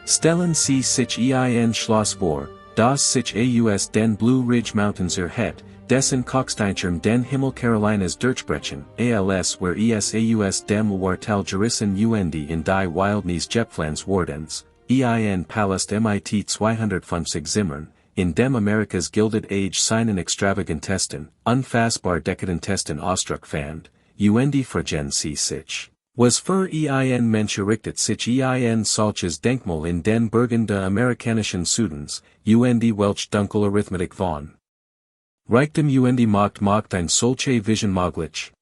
Stellen Sie sich ein Schloss vor, das sich aus den Blue Ridge Mountains erhebt, dessen Kochsteinschirm den Himmel Carolinas durchbrechen, als where aus dem Wartal gerissen und in die Wildnis Jepflands Wardens, ein Palast mit 250 Zimmern, in dem Amerikas Gilded Age seinen extravagantesten, unfassbar dekadentesten Ausdruck fand, und fragen Sie sich. Was für ein Mensch richtet sich ein solches Denkmal in den Bergen des amerikanischen Südens, und welch Dunkle Arithmetik von Reichtum und macht ein solche Vision möglich.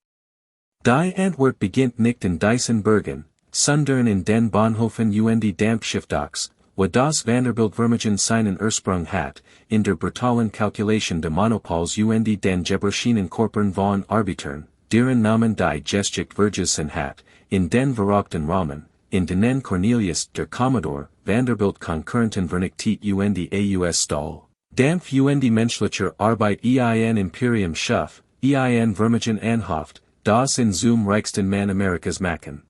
Die Antwort beginnt nicht in diesen Bergen, sondern in den Bahnhofen und Dampfschiffdocks, wo das Vanderbilt Vermögen seinen Ursprung hat, in der brutalen Kalkulation de Monopols und den Gebrechenen Körpern von Arbeitern, deren Namen die Geschichte vergessen hat, in den verrückten Rahmen, in denen Cornelius der Commodore, Vanderbilt Konkurrenten vernichtet und aus Stahl, Dampf und menschlicher Arbeit ein Imperium schuf, ein Vermögen anhofft, das in zum reichsten Mann Amerikas machen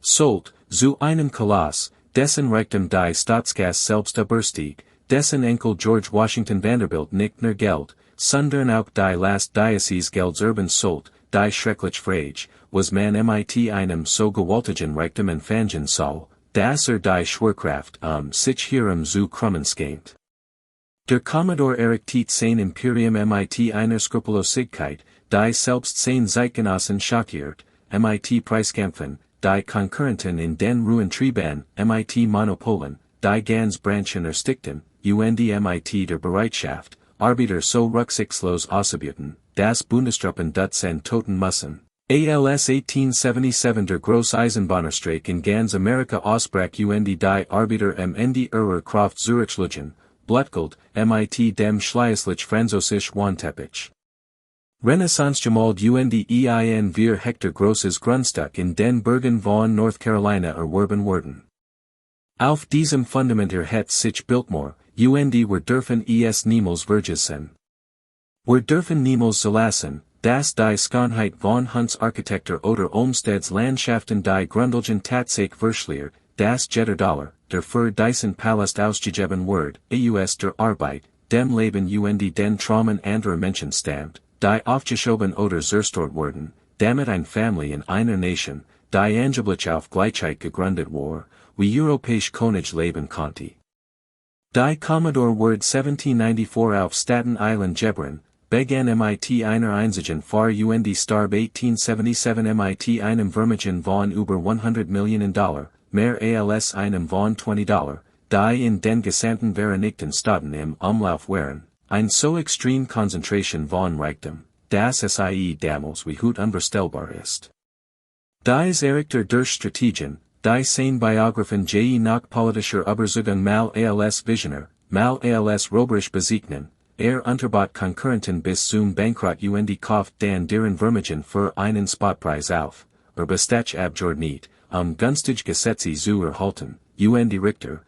sollt, zu einem Koloss, dessen Reichtum die Staatskasse selbst überstieg, dessen Enkel George Washington Vanderbilt nicht nur Geld, sondern auch die Last Diocese Gelds erben sollt, die schrecklich Frage, was man mit einem so gewaltigen Reichtum empfangen soll, dass die Schwerkraft sich hierum zu krummen scheint. Der Commodore errichtet sein Imperium mit einer Skrupellosigkeit, die selbst sein Zeitgenossen schockiert, mit Preiskämpfen, die Konkurrenten in den Ruintrieben, mit Monopolen, die ganz Branchen erstickten, und mit der Bereitschaft, Arbeiter so rücksichtslos auszubeuten, das Bundestruppen Dutzend toten müssen. Als 1877 der Großeisenbahnerstreik in ganz Amerika ausbrach und die Arbeiter am Ende ihrer Kraft zurückschlugen, Blutgold, mit dem schließlich französisch Wandteppich. Renaissance gemalt und ein Hektar großes Grundstück in den Bergen von North Carolina erworben wurden. Auf diesem Fundament erhält sich Biltmore, und wir dürfen es niemals vergessen. Wir dürfen niemals zulassen, dass die Schönheit von Hunts Architektur oder Olmsteds Landschaften die Grundlagen Tatsache verschleiert, das $, der für diesen Palast ausgegeben wird, aus der Arbeit, dem Leben und den Traumen anderer Menschen stammt, die aufgeschoben oder zerstört wurden, damit ein Familie in einer Nation, die angeblich auf Gleichheit gegründet war, wie europäisch König leben konnte. Die Commodore wird 1794 auf Staten Island geboren, begann mit einer einzigen Fahr und starb 1877 mit einem Vermögen von über $100 Millionen, mehr als einem von $20, die in den gesamten Vereinigten Staaten im Umlauf waren, ein so extreme Konzentration von Reichtum, dass es damals wie heute unvorstellbar ist. Dies errichter durch Strategien, die sein Biografen nach politischer Überzeugung mal als Visionar, mal als robberisch bezeichnen, unterbot Konkurrenten bis zum Bankrott und kauft dann deren Vermögen für einen Spotpreis auf, bestach abgeordnet, günstig Gesetze zu erhalten, und Richter,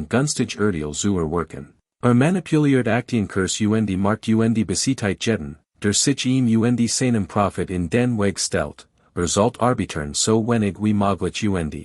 günstig Urteil zu erwirken. Manipuliert Aktienkurs und Markt und Besittheit jetten, der sich ihm und seinem Profit in den Weg stellt, sollt Arbeitern so wenig wie möglich und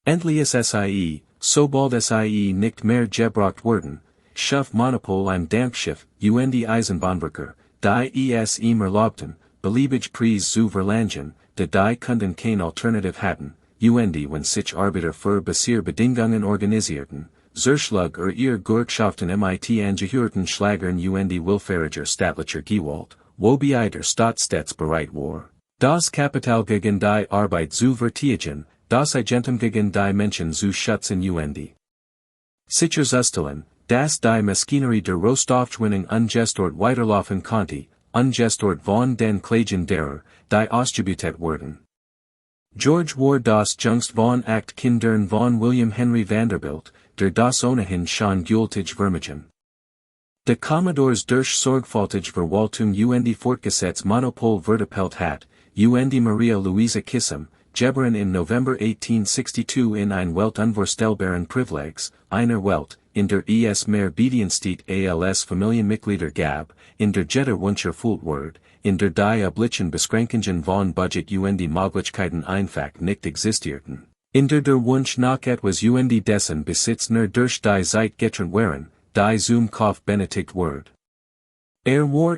endlich sie, sobald sie nicht mehr gebraucht werden, schuf Monopol im Dampfschiff, und Eisenbahnwerker, die es ihm erlaubten, beliebig Preis zu verlangen, die Kunden kein Alternative hatten, und wenn sich Arbeiter für Bedingungen organisierten, zerschlug ihr Gewerkschaften mit angehörten Schlagern und willfähriger staatlicher Gewalt, wobei der Staat stets bereit war, das Kapital gegen die Arbeit zu verteidigen, das Eigentum gegen die Menschen zu schützen und sicherzustellen, dass die Maschinerie der Rohstoffgewinnung ungestört weiterlaufen konnte, ungestört von den Klagen derer, die ausgebeutet wurden. George war das jüngst von acht Kindern von William Henry Vanderbilt, der das ohnehin schon gültig Vermögen. De Commodores durch sorgfältig Verwaltung und fortgesetzt Monopol verteilt hat, und Maria Louisa Kissam, geboren im November 1862 in ein Welt unvorstellbaren Privilegs, einer Welt, in der es mehr Bediensteht als Familienmitglieder gab, in der jeder Wunsch erfüllt wird, in der die Oblichen Beschränkungen von Budget und Möglichkeiten einfach nicht existierten, In der Wunsch nach etwas dessen Besitz nur durch die Zeit getrennt waren, die zum Kauf benötigt wird. War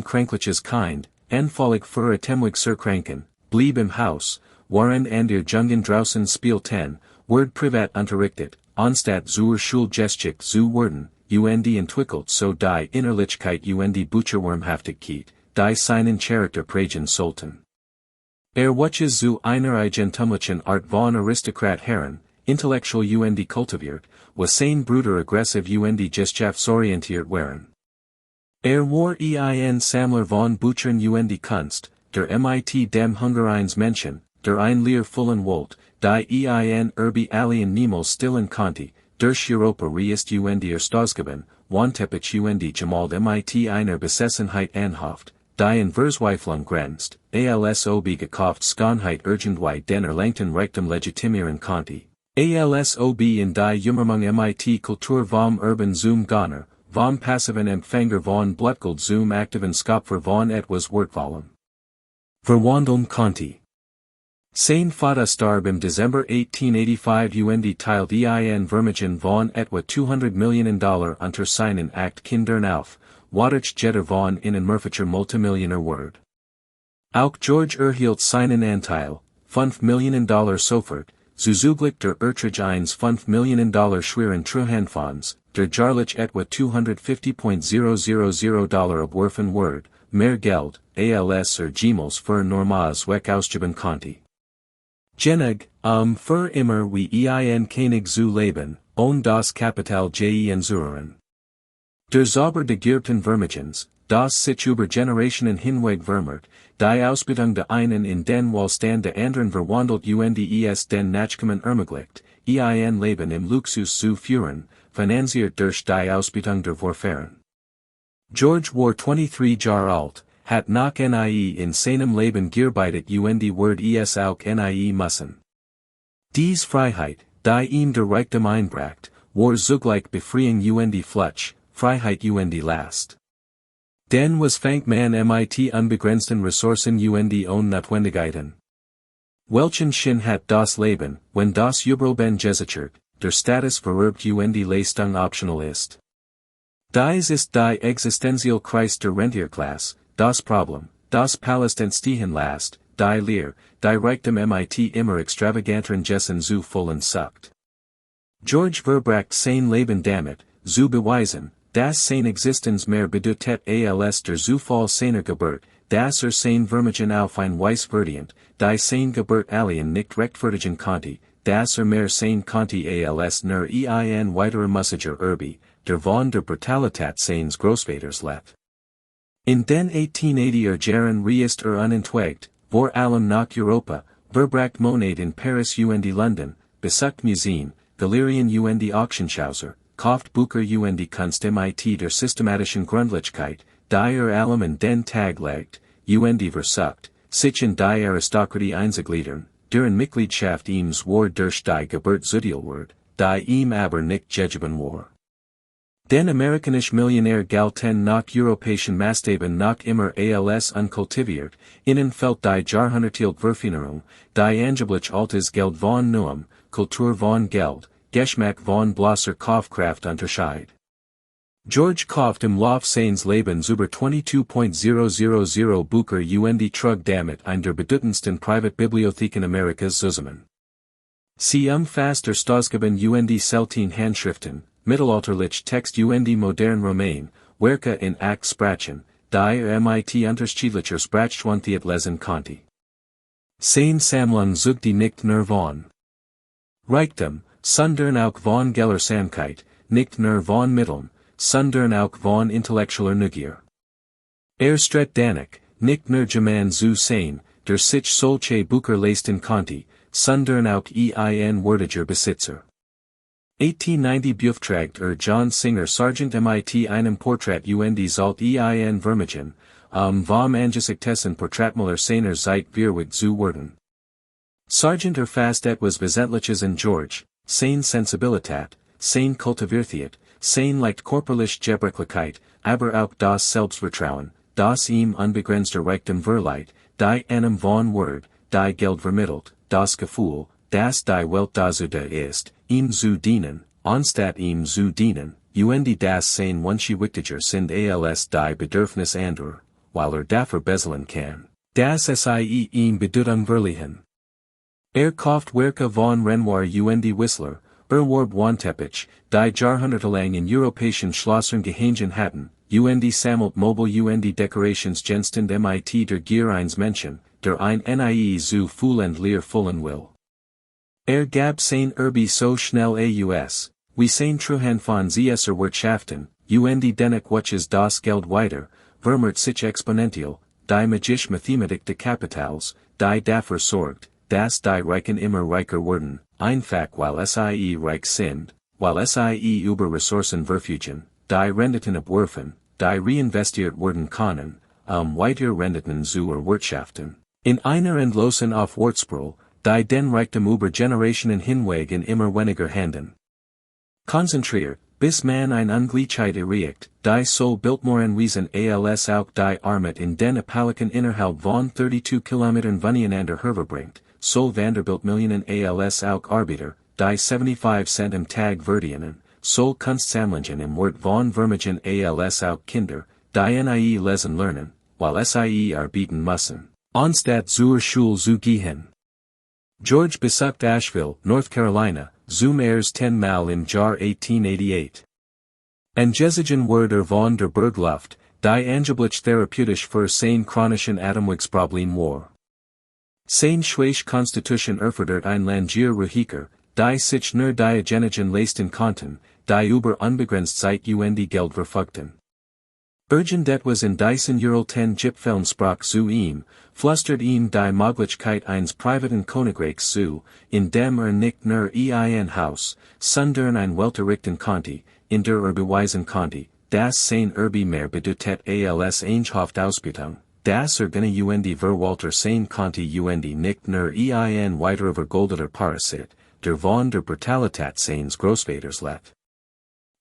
kränkliches Kind, völlig für Temwig kranken, blieb im Haus, waren an der Jungen draußen spielten, wird privat unterrichtet, anstatt zur Schulgeschichte zu werden, entwickelt so die Innerlichkeit Bücherwurmhaftigkeit, die seinen Charakter prägen sollten. Wuchs zu einer eigentumlichen Art von Aristokrat Herren, intellektuell kultiviert, was sein Bruder aggressiv geschäftsorientiert waren. War Sammler von Büchern Kunst, der mit dem Hungereins Menschen, der ein Lehr fullen Wollt, die allen niemals stillen konnte, durch Europa reist Erstausgaben, Wantepich gemalt mit einer Besessenheit anhofft, die in Verzweiflung grenzt, alsob gekauft Skonheit irgendwie den erlangten Reichtum legitimieren konnte, alsob in die Jummermung mit Kultur vom Urban zum Goner, vom passiven Empfänger von Blutgold zum aktiven Schöpfer von etwas Wertvollem verwandeln konnte. Sein Vater starb im Dezember 1885 teilt Vermögen von etwa $200 Millionen unter seinen 8 Kindern auf, wodurch jeder von ihnen mehrfacher Multimillionär wurde. Auch George erhielt seinen Anteil, $5 Millionen sofort, zuzüglich der Ertrag eines $5 Millionen schweren Treuhandfonds, der jährlich etwa $250,000 abwerfen wurde, mehr Geld, als jemals für normales Weg ausgeben konnte. Genig, für immer wie König zu leben, ohne das Kapital zuhren. Der Zauber der geerbten Vermögens, das sich über Generationen hinweg vermehrt, die Ausbildung der einen in den Wohlstand der anderen verwandelt den Nachkommen ermöglicht, Leben im Luxus zu führen, finanziert durch die Ausbildung der Vorfahren. George war 23 Jahre alt, hat nach in seinem Leben gearbeitet wird auch müssen. Dies Freiheit, die ihm der Reichtum einbracht, war zugleich Befreiung Flutsch, Freiheit Last. Denn was fängt man mit unbegrenzten Ressourcen ohne Notwendigkeiten? Welchen Sinn hat das Leben, wenn das Überleben gesichert, der Status vererbt Leistung optional ist? Dies ist die existenzielle Krise der Rentierklasse, das Problem, das Palast entstehen lässt, die Lehr, die Reichtum mit immer extravaganteren Jessen zu vollen sucht. George verbracht sein Leben damit, zu beweisen, dass seine Existenz mehr bedeutet als der Zufall seiner Geburt, dass sein Vermögen auf ein Weis verdient, die sein Geburt allen nicht rechtfertigen konnte, dass mehr sein konnte als nur ein weiterer Musiger der von der Brutalität seines Großvaters lebt. In den 1880er Jahren reist unentwegt, vor allem nach Europa, verbracht Monat in Paris London, besucht Museen, Galerien Auctionshäuser, kauft Bücher Kunst mit der systematischen Gründlichkeit, die allem in den Tag legt, versucht, sich in die Aristokratie einzugliedern, deren Mitgliedschaft ihm war durch die Geburt zuteil wird, die ihm aber nicht gegeben war. Den amerikanisch Millionär galten nach europäischen Maßstäben noch immer als unkultiviert, innen fällt die Jahrhundertilte Verfeinerung, die angeblich altes Geld von neuem, Kultur von Geld, Geschmack von bloßer Kaufkraft unterscheid. George kauft im Lauf seines Lebens über 22,000 Bücher trug damit ein der bedeutendsten Privatbibliotheken Amerikas zusammen. Sie umfasst der Stausgaben selten Handschriften, mittelalterlich Text modern Romain, Werke in 8 Sprachen, die mit unterschiedlicher Sprachqualität lesen konnte. Seine Sammlung suchte nicht nur von Reichtum, sondern auch von Gelehrsamkeit, nicht nur von Mitteln, sondern auch von intellektueller Neugier. Stritt danach, nicht nur jemand zu sein, der sich solche Bücher leisten konnte, sondern auch ein würdiger Besitzer. 1890 beauftragt John Singer Sargent mit einem Porträt zalt ein Vermögen, vom angesigtesten Porträtmaler seiner Zeit verwirrt zu werden. Sargent erfasst etwas Wesentliches in George, seine Sensibilität, seine Kultiviertheit, seine leicht körperliche Gebrechlichkeit, aber auch das Selbstvertrauen, das ihm unbegrenzter Reichtum verleiht, die einem von Word, die Geld vermittelt, das Gefühl, das die Welt dazu da ist, ihm zu dienen, anstatt ihm zu dienen, das sein wunschige Wichtiger sind als die Bedürfnis anderer, weil dafür bezahlen kann, das sie ihm Bedeutung verleihen. Kauft Werke von Renoir Whistler, Warb Wanteppich, die Jahrhundertelang in europäischen Schlossern gehangen hatten, sammelt mobile Dekorationsgegenstände mit der Gier eines Menschen, der ein nie zu fühlend leer füllen will. Gab sein so schnell aus, wie sein Truhan von zser Wirtschaften, dennoch watches das Geld weiter, vermehrt sich exponentiell, die Magische Mathematik des Kapitals, die dafür sorgt, dass die Reichen immer reicher werden, einfach weil sie reich sind, weil sie über Ressourcen verfügen, die Renditen abwerfen, die reinvestiert werden können, weiter Renditen zu erwirtschaften. In einer endlosen Aufwärtsspirale, die den Reichtum über Generationen hinweg in immer weniger Händen konzentriert, bis man ein Ungleichheit erreicht, die so Biltmore Wesen als auch die Armut in den Appalachen innerhalb von 32 Kilometern voneinander herverbringt, so Vanderbilt Millionen als auch Arbeiter, die 75 Cent am Tag verdienen, so Kunstsammlungen im Wort von Vermögen als auch Kinder, die nie lesen lernen, weil sie arbeiten müssen, anstatt zur Schule zu gehen. George besucht Asheville, North Carolina, zum ersten Mal im Jahr 1888. Angesigen Wörter von der Bergluft, die angeblich therapeutisch für sein chronischen Atemwegsproblem war. Sein Schwäche Constitution erfordert ein Langier Ruhiker, die sich nur Diagenigen leisten konnten, die über unbegrenzt Zeit Geld verfügten. Urgent was in diesen Uralten Gipfeln sprach zu ihm, flüstert ihm die Möglichkeit eines privaten Königreichs zu, in dem nicht nur ein Haus, sondern ein Welterrichten konnte, in der beweisen konnte, dass sein mehr bedeutet als Einschaftausbietung, das gönne Verwalter sein konnte nicht nur ein weiterer vergoldeter Parasit, der von der Brutalität seines Großvaters let.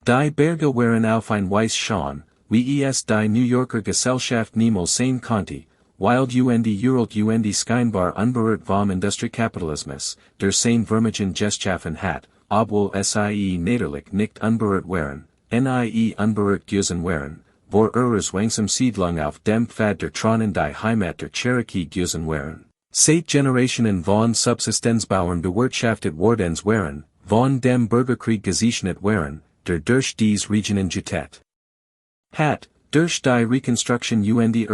Die Berge waren auf ein Weiß schon, wie es die New Yorker Gesellschaft niemals sein konnte, weil Uralt scheinbar unberührt vom Industriekapitalismus, der sein Vermögen geschaffen hat, obwohl sie natürlich nicht unberührt waren, nie unberührt gewesen waren, vor langsam Siedlung auf dem Pfad der Tronen die Heimat der Cherokee gewesen waren. Seit Generationen von Subsistenzbauern bewirtschaftet worden waren, von dem Bürgerkrieg gesichert waren, der durch dies Regionen getet hat, durch die Reconstruction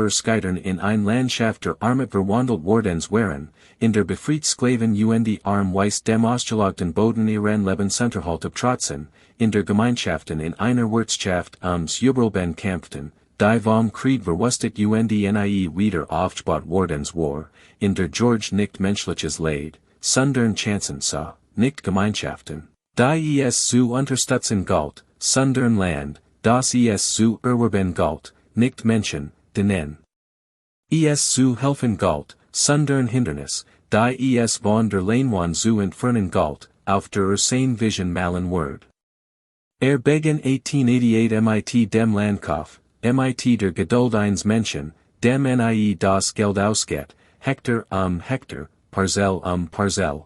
Skeitern in ein Landschaft der Armut verwandelt worden waren, in der Befriedssklaven arm weiss dem ausgelagten Boden ihren Lebensunterhalt abtrotzen, in der Gemeinschaften in einer Wirtschaft Überleben kämpften, die vom Krieg verwustet nie wieder aufgebaut worden war, in der George nicht menschliches Leid, sondern Chancen sah, nicht Gemeinschaften, die es zu unterstützen galt, sondern Land, das es zu erwerben galt, nicht Menschen, denen es zu helfen galt, sondern Hindernis, die es von der Leinwand zu entfernen galt, auf der sein Vision malen word. Begen 1888 mit dem Landkauf, mit der Geduld eines Menschen, dem nie das Geld ausgeht, Hektar Hektar, Parzell Parzell.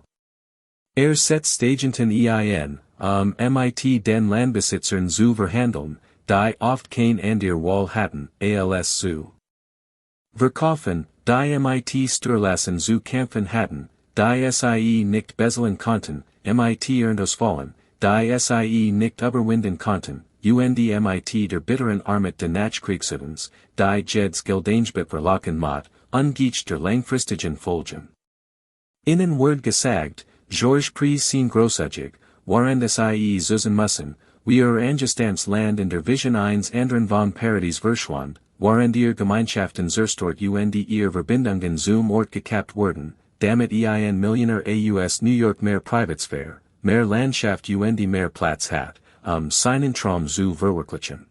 Setzt Agenten mit den Landbesitzern zu verhandeln, die oft kein Andir Wall hatten, als zu verkaufen, die mit Sturlassen zu kämpfen hatten, die sie nicht bezahlen konnten, mit Ernstfallen, die sie nicht überwinden konnten, mit der bitteren Armut der Nachkriegsüdens, die Jeds Geldangebot verlocken mat, ungeach der langfristigen Folgen. Innen Word gesagt, George Pries sin großzügig, waren sie zusen müssen, wie angestams Land in der Vision eines anderen von Paradies verschwand, waren ihr Gemeinschaften zerstört ihr Verbindungen zum Ort gekappt wurden, damit ein Millionär aus New York mehr Privatsphäre, mehr Landschaft mehr Platz hat, seinen Traum zu verwirklichen.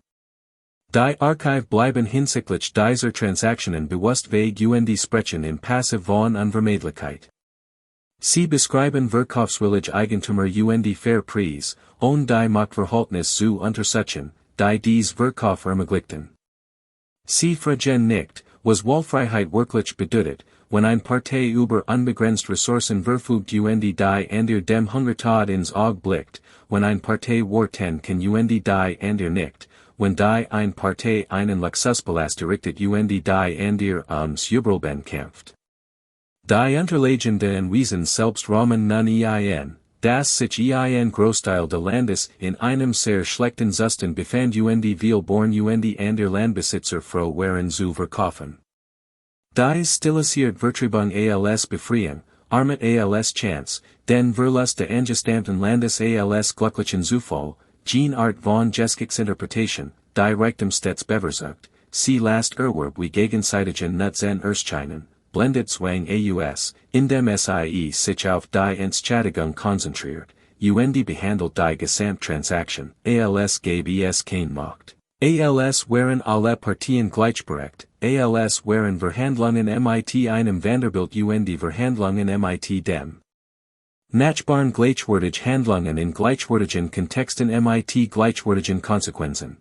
Die Archive bleiben hinsichtlich dieser Transaktionen bewusst vague sprechen im Passiv von Unvermeidlichkeit. Sie beschreiben Verkaufswillige Eigentümer fair Preis, und die Machtverhältnis zu untersuchen, die dies Verkauf ermöglichten. Sie fragen nicht, was Wahlfreiheit wirklich bedeutet, wenn ein Partei über unbegrenzt Ressourcen verfügt und die Ender dem Hungertod ins Auge blickt, wenn ein Partei warten kann und die Ender nicht, wenn die ein Partei einen Luxuspalast errichtet und die Ender ums Überleben kämpft. Die Unterlegenden Wesen selbst Rahmen nun ein, das sich ein Großteil des Landes in einem sehr schlechten Zustand befand und viel born und ander Landbesitzer froh waren zu verkaufen. Die stilisiert Vertreibung als Befreiung, armet als Chance, den Verlust der angestammten Landes als glücklichen Zufall, Jean Art von Geschichtsinterpretation, die Reichtum stets bevorzugt, sie last Erwerb wie gegenseitigen Nutzen erscheinen, blendet Zwang aus, indem sie sich auf die Entschädigung konzentriert, und behandelt die Gesamttransaktion, als gäbe es kein Macht. Als waren alle Partien gleichberechtigt, als waren Verhandlungen mit einem Vanderbilt und die Verhandlungen mit dem Nachbarn gleichwertig Handlungen in gleichwertigen Kontexten mit gleichwertigen Konsequenzen.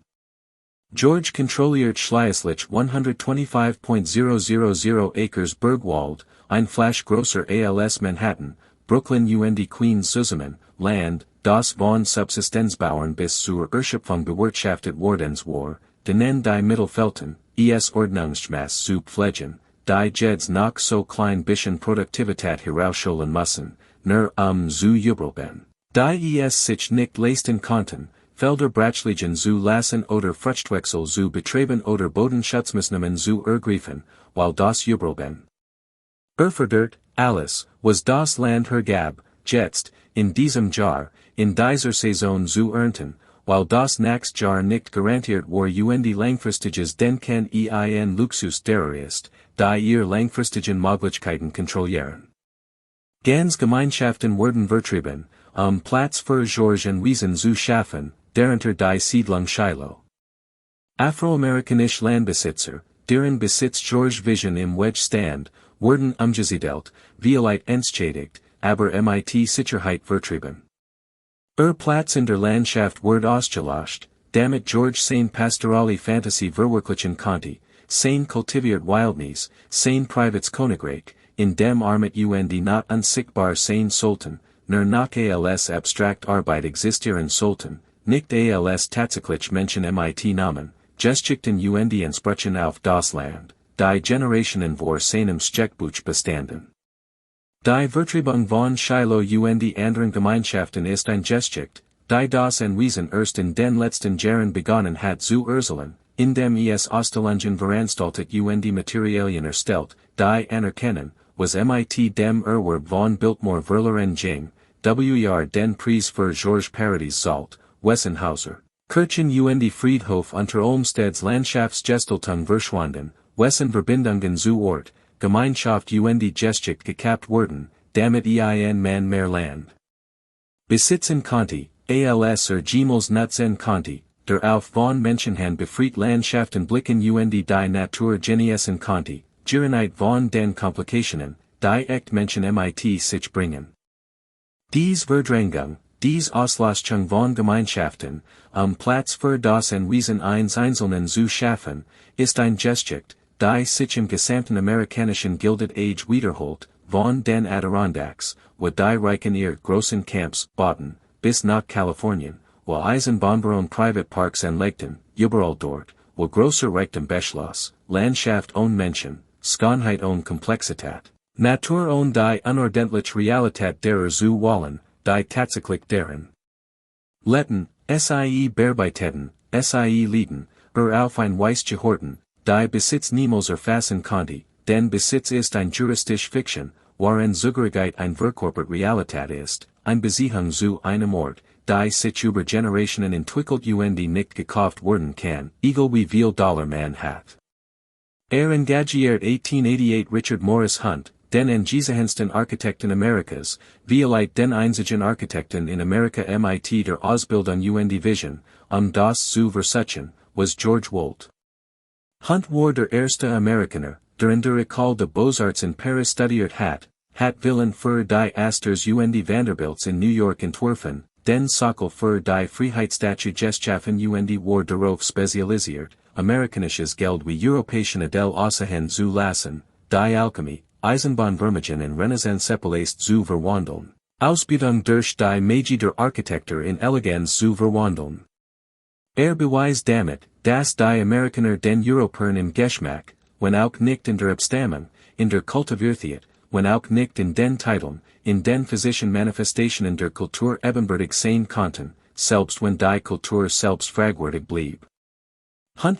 George kontrolliert schließlich 125.000 Acres Bergwald, ein Flash größer als Manhattan, Brooklyn und Queens zusammen, Land, das von Subsistenzbauern bis zur Erschöpfung bewirtschaftet worden war, denen die Mittelfelten, Ordnungsmaß zu pflegen, die Jeds noch so klein bisschen Produktivität herausholen müssen, nur zu überleben. Die sich nicht leisten konnten, Felder Brachliegen zu lassen oder Fruchtwechsel zu betreiben oder Bodenschutzmaßnahmen zu ergreifen, weil das Überleben erfordert, alles, was das Land hergab, jetzt, in diesem Jahr, in dieser Saison zu ernten, weil das nächste Jahr nicht garantiert war und die langfristiges Denken ein Luxus derer ist, die ihr langfristigen Möglichkeiten kontrollieren. Ganz Gemeinschaften werden vertrieben, Platz für George und Wiesen zu schaffen, darunter die Siedlung Shiloh. Afroamerikanische Landbesitzer, deren Besitz George Vision im Wedge stand, wurden umgesiedelt, vielleicht entschädigt, aber mit Sicherheit vertrieben. Platz in der Landschaft wird ausgelöscht, damit George seine pastorale Fantasie verwirklichen konnte, seine kultiviert Wildnis, sein privates Königreich, in dem Armet und not unsichtbar sein sollten, nur noch als abstrakt Arbeit existieren sollten, nicht als tatsächlich Menschen mit Namen, Geschichten und Ansprüchen auf das Land, die Generationen vor seinem Steckbuch bestanden. Die Vertreibung von Shiloh und anderen Gemeinschaften ist ein Geschichte, die das an Wiesen erst in den letzten Jahren begonnen hat zu erzielen, indem es Ausstellungen veranstaltet und Materialien erstellt, die anerkennen, was mit dem Erwerb von Biltmore Verlorenen, den Preis für George Paradis Salt, Wessenhauser, Kirchen und Friedhof unter Olmsteds Landschaftsgestaltung verschwanden, wessen Verbindungen zu Ort, Gemeinschaft und Geschichte gekappt wurden, damit ein man mehr Land besitzen konnte, als Gemals nutzen konnte, der auf von Menschenhand befreit Landschaften blicken und die Natur genießen konnte, Giernheit von den Komplikationen, die echt Menschen mit sich bringen. Dies Verdrängung, dies Auslöschung von Gemeinschaften, Platz für das an Wiesen eines Einzelnen zu schaffen, ist ein Geschichte, die sich im gesamten amerikanischen Gilded Age wiederholt, von den Adirondacks, wo die Reichen ihr großen Camps bauten, bis nach Kalifornien, wo Eisenbahnbahnen Privatparks anlegten, überall dort, wo großer Reichtum beschloss, Landschaft ohne Menschen, Schönheit ohne Komplexität, Natur ohne die unordentliche Realität derer zu wollen, die tatsächlich deren Letten, sie bearbeiteten, sie lieben, auf ein Weis gehorten, die Besitz niemals erfassen konnte, denn Besitz ist ein juristische Fiction, worin Zugehörigkeit ein verkörpert Realität ist, ein Beziehung zu einem Ort, die sich über Generationen entwickelt und nicht gekauft werden kann, egal wie viel Dollar man hat. Engagiert 1888 Richard Morris Hunt, den angesehensten Architekten Amerikas, vielleicht den einzigen Architekten in Amerika mit der Ausbildung und Vision, das zu versuchen, was George wollte. Hunt war der erste Amerikaner, der in der École de Beaux-Arts in Paris studiert hat Willen für die Astors und Vanderbilts in New York entworfen, den Sockel für die Freiheitsstatue geschaffen und war darauf spezialisiert, amerikanisches Geld wie europäischen Adel aussehen zu lassen, die Alchemie, Eisenbahnvermögen in Renaissance zu verwandeln. Ausbildung durch die Magie der Architektur in Eleganz zu verwandeln. Beweist damit, dass die Amerikaner den Europäern im Geschmack, wenn auch nicht in der Abstammung, in der Kultiviertheit, wenn auch nicht in den Titeln, in den physischen Manifestationen der Kultur ebenbürtig sein konnten, selbst wenn die Kultur selbst fragwürdig blieb.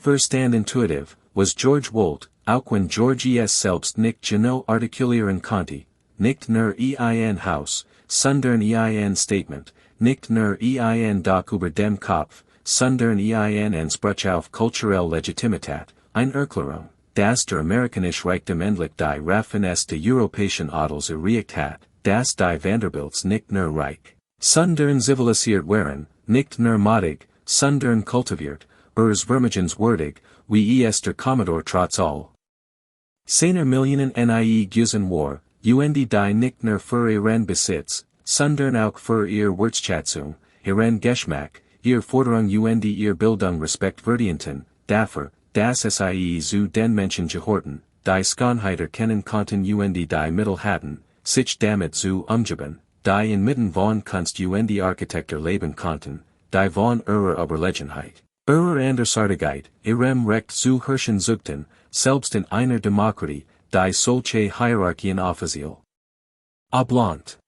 Verstand intuitiv, was George wollte, auch wenn George es selbst nicht genau artikulieren konnte, nicht nur ein Haus, sondern ein Statement, nicht nur ein Dach über dem Kopf, sondern ein Anspruch auf kulturelle Legitimität, eine Erklärung, dass der amerikanische Reichtum endlich die Raffinesse der europäischen Adels erreicht hat, dass die Vanderbilts nicht nur reich, sondern zivilisiert waren, nicht nur modig, sondern kultiviert, Vermögens würdig, wie es der Commodore trotz all seiner Millionen nie gesehen war, die nicht nur für ihren Besitz, sondern auch für ihr Wertschätzung, ihren Geschmack, ihr Forderung ihr Bildung respektwürdigen, dafür, dass es zu den Menschen gehorten, die Schönheit erkennen konnten die Mittel hatten, sich damit zu umgeben, die inmitten von Kunst die Architektur leben konnten, die von ihrer Überlegenheit, ihrer Andersartigkeit, ihrem Recht zu herrschen suchten, selbst in einer Demokratie, die solche Hierarchien offiziell ablant.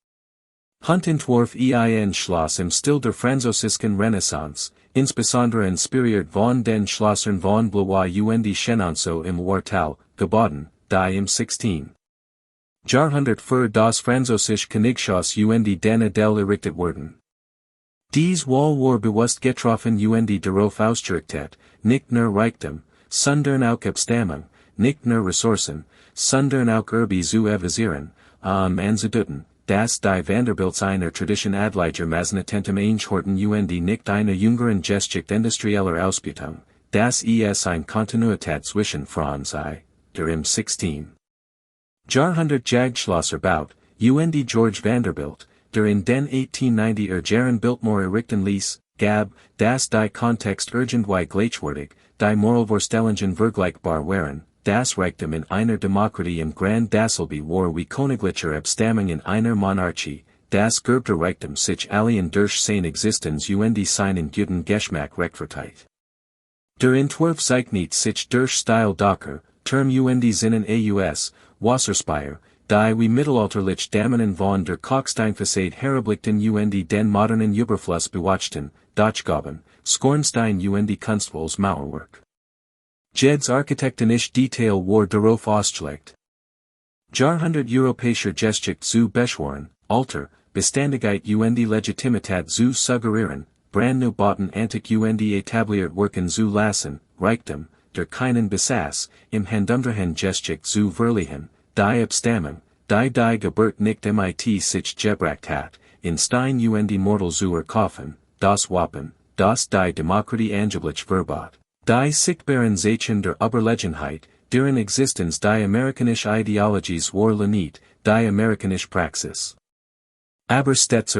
Entwarf ein Schloss im Stil der französischen Renaissance, insbesondere inspiriert von den Schlossern von Blois Chenonceau im Wartal, gebauten, die im 16. Jahrhundert für das französische Königshaus den Adel errichtet wurden. Dies war bewusst getroffen darauf ausgerichtet, nicht nur Reichtum, sondern auch Abstammung, nicht nur Ressourcen, sondern auch zu evasieren, anzuduten, dass die Vanderbilts einer Tradition adliger Masnatentem einhorten nicht einer jüngeren Geschichte industrieller Ausbeutung, dass es ein Kontinuität zwischen Franz der im 16. Jahrhundert Jagdschlosser baut, George Vanderbilt, der in den 1890er Jahren Biltmore errichten ließ, gab, dass die Kontext irgendwie gleichwertig, die Moralvorstellungen vergleichbar waren, das Reichtum in einer Demokratie im Grand Dasselby war wie königlicher Abstammung in einer Monarchie, das gerbte Reichtum sich allen durch sein Existenz seinen guten Geschmack rechtfertigt. Der Entwurf zeichnet sich durch Stil Docker, Term Zinnen aus, Wasserspeier, die wie mittelalterlich Damen von der Kalksteinfassade herabblickten den modernen Überfluss bewachten, Dachgaben, Skornstein Kunstvolles Mauerwerk. Jed's architektonisch Detail war darauf ausgelegt. Jahrhundert europäischer Geschichte zu beschworen, Alter, Beständigkeit Legitimität zu suggerieren, brandnew bauten antik etabliert Worken zu lassen, Reichtum, der keinen besaß, im Handumdrehen Geschichte zu verliehen, die Abstammung, die Geburt nicht mit sich gebracht hat, in Stein Mortal zu erkaufen, das Wappen, das die Demokratie angeblich verbot. Die sichtbaren Zeichen der Überlegenheit, deren Existenz die amerikanische Ideologies war nicht, die amerikanische Praxis. Aber stets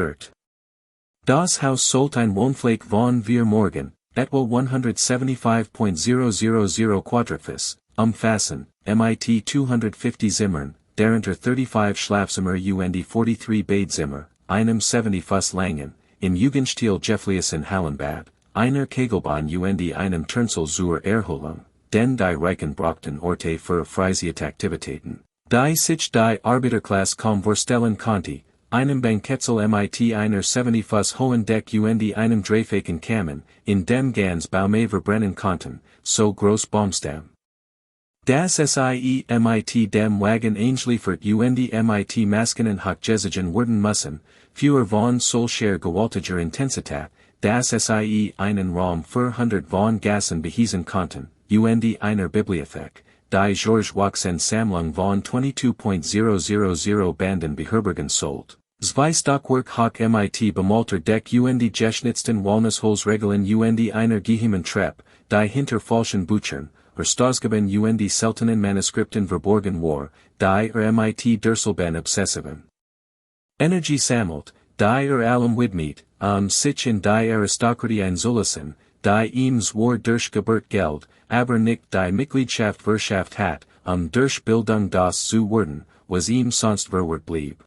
Das Haus sollte ein Wohnfläche von wir morgen, etwa 175.000 Quadratmeter, umfassen, mit 250 Zimmern, darunter 35 Schlafzimmer 43 Badezimmer, einem 70 Fuß langen, im Jugendstil Gefliesen Hallenbad, einer Kegelbahn einem Turnsel zur Erholung, denn die Reichen brauchten Orte für Freizeitaktivitäten, die sich die Arbeiterklasse kaum vorstellen konnte, einem Banketzel mit einer 70 Fuß hohen Deck einem dreifachen Kamin, in dem ganz Baume verbrennen konnten, so groß Baumstamm. Das sie mit dem Wagen einschliefert mit Maskinen hochgesigen werden müssen, für von solcher gewaltiger Intensität, dass sie einen Raum für 100 von Gassen behiesen konnten, einer Bibliothek, die George Waxen Sammlung von 22.000 Banden beherbergen sollt. Zwei Stockwerk hoch mit bemalter Deck geschnitzten Walnussholzregeln einer geheimen Treppe, die hinter falschen Büchern, Stausgaben seltenen Manuskripten verborgen war, die mit Durselben obsessiven Energie sammelt, die allem widmet, sich in die Aristokratie einzulassen, die ihm zwar durch Geburt Geld, aber nicht die Mitgliedschaft verschafft hat, durch Bildung das zu werden, was ihm sonst verwehrt blieb.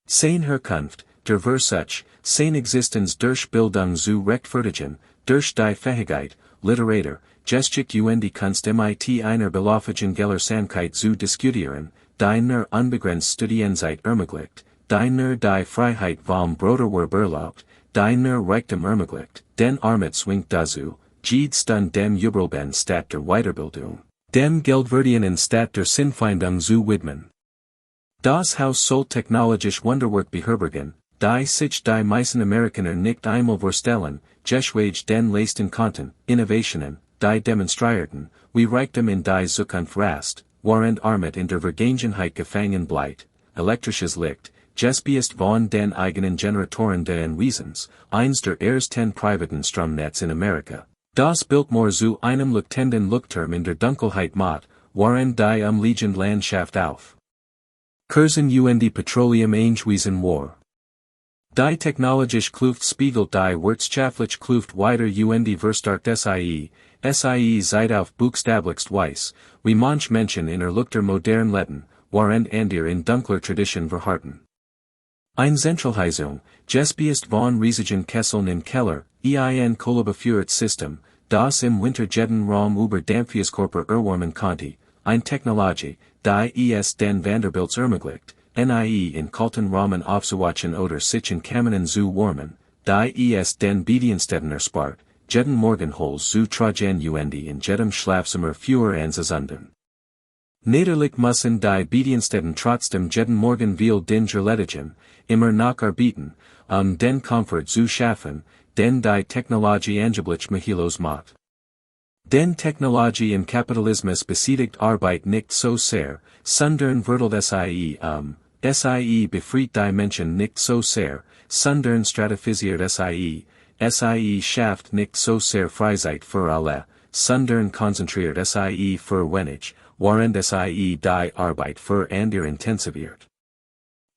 Sein Herkunft, der Versuch, sein Existenz durch Bildung zu rechtfertigen, durch die Fähigkeit, Literatur, Geschichte und Kunst mit einer belaufigen Gelehrsamkeit zu diskutieren, die nur unbegrenzt Studienzeit ermöglicht, die nur die Freiheit vom Broderwerb erlaubt, die nur Reichtum ermöglicht, den Armut zwingt dazu, Stund dem Übelben statt der Weiterbildung, dem Geldverdienen statt der Sinnfindung zu widmen. Das Haus soll technologisch Wunderwerk beherbergen, die sich die meisten Amerikaner nicht einmal vorstellen, geschweige den leisten konnten, Innovationen, die demonstrierten, wie Reichtum in die Zukunft rast, während Armut in der Vergangenheit gefangen bleibt, elektrisches Licht, gespielt von den eigenen Generatoren des Wesens, eins der ersten privaten Stromnetz in Amerika. Das Biltmore zu einem leuchtenden Leuchtturm in der Dunkelheit macht, während die umliegende Landschaft auf. Kursen und Petroleum eingewiesen war. Die technologisch Kluft spiegelt die wirtschaftliche Kluft weiter und verstärkt sie seit auf buchstablichst Weise, wie manch Menschen in erlugter modern Letten, während andere in dunkler Tradition verharrten. Ein Zentralisierung, gespielt von riesigen Kesseln im Keller, ein kollaboriertes System, das im Winter jeden Raum über Dampfeskörper erwärmen konnte, ein Technologie, die es den Vanderbilts ermöglicht, in kalten Rahmen aufzuwachen oder sich in Kammern zu wärmen, die es den Bediensteten erspart, jeden Morgenholz zu tragen und in jedem Schlafzimmer Führer anzusondern. Natürlich müssen die Bediensteten trotzdem jeden Morgen viel Dinger ledigen, immer noch arbeiten, den Komfort zu schaffen, den die Technologie angeblich mahilos macht. Den Technologie im Kapitalismus besiegt Arbeit nicht so sehr, sondern verteilt sie befreit die Menschen nicht so sehr, sondern stratifisiert sie schafft nicht so sehr Freizeit für alle, sondern konzentriert sie für wenig, während sie die Arbeit für andere intensiviert.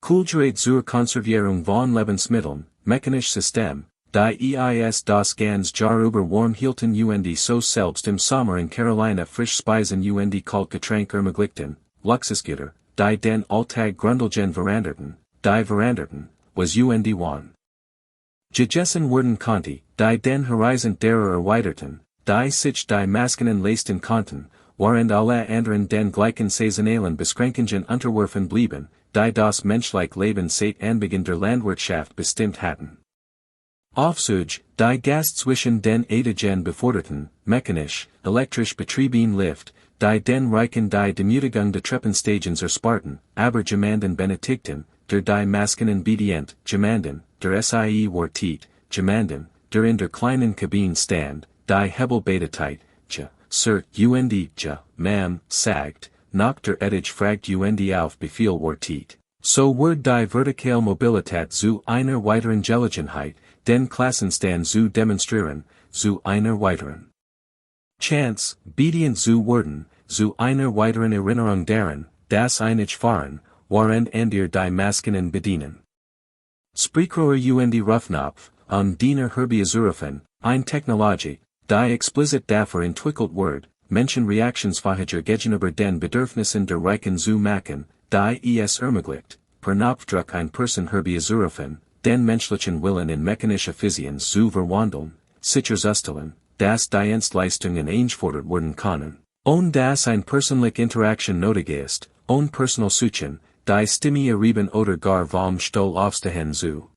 Kulturelle zur Konservierung von Lebensmitteln, mechanisches System, die das ganz Jahr über warm hielten und so selbst im Sommer in Carolina frisch Speisen und Kaltgetränk ermöglichten, Luxusgüter, die den Alltag grundlegend veranderten, was und waren. Gegessen wurden konnte, die den Horizont derer erweiterten, die sich die Maskinen leisten konnten, während alle anderen den gleichen saisonalen Beschränkungen unterworfen blieben, die das menschliche Leben seit Anbeginn der Landwirtschaft bestimmt hatten. Aufzug, die Gas zwischen den Adagen beforderten, mechanisch, elektrisch betrieben Lift, die den Reichen die Demütigung der Treppenstagens ersparten, aber gemanden benötigten, der die Maskinen bedient, gemanden, der sie wartet, gemanden, der in der kleinen Kabine stand, die Hebel beteteit, Sir, Ma'am, sagt, nach der Etage fragt auf Befehl wartet. So wird die vertikale Mobilität zu einer weiteren Gelegenheit, den Klassenstand zu demonstrieren, zu einer weiteren Chance, bedient zu werden, zu einer weiteren Erinnerung daran, das einige fahren, während andere die Maskinen bedienen. Spreekroer und Rufnopf, Diener Herbeizurufen, ein Technologie, die explizit dafür entwickelt wird, Menschenreaktionsfähiger gegenüber den Bedürfnissen der Reichen zu machen, die es ermöglicht, per Knopfdruck ein Person herbeizurufen, den menschlichen Willen in mechanische Effizienz zu verwandeln, sicherzustellen, dass die Dienstleistungen eingefordert werden können, ohne dass ein persönliche Interaktion nötig ist, ohne personal Suchen, die Stimme erheben oder gar vom Stuhl aufstehen zu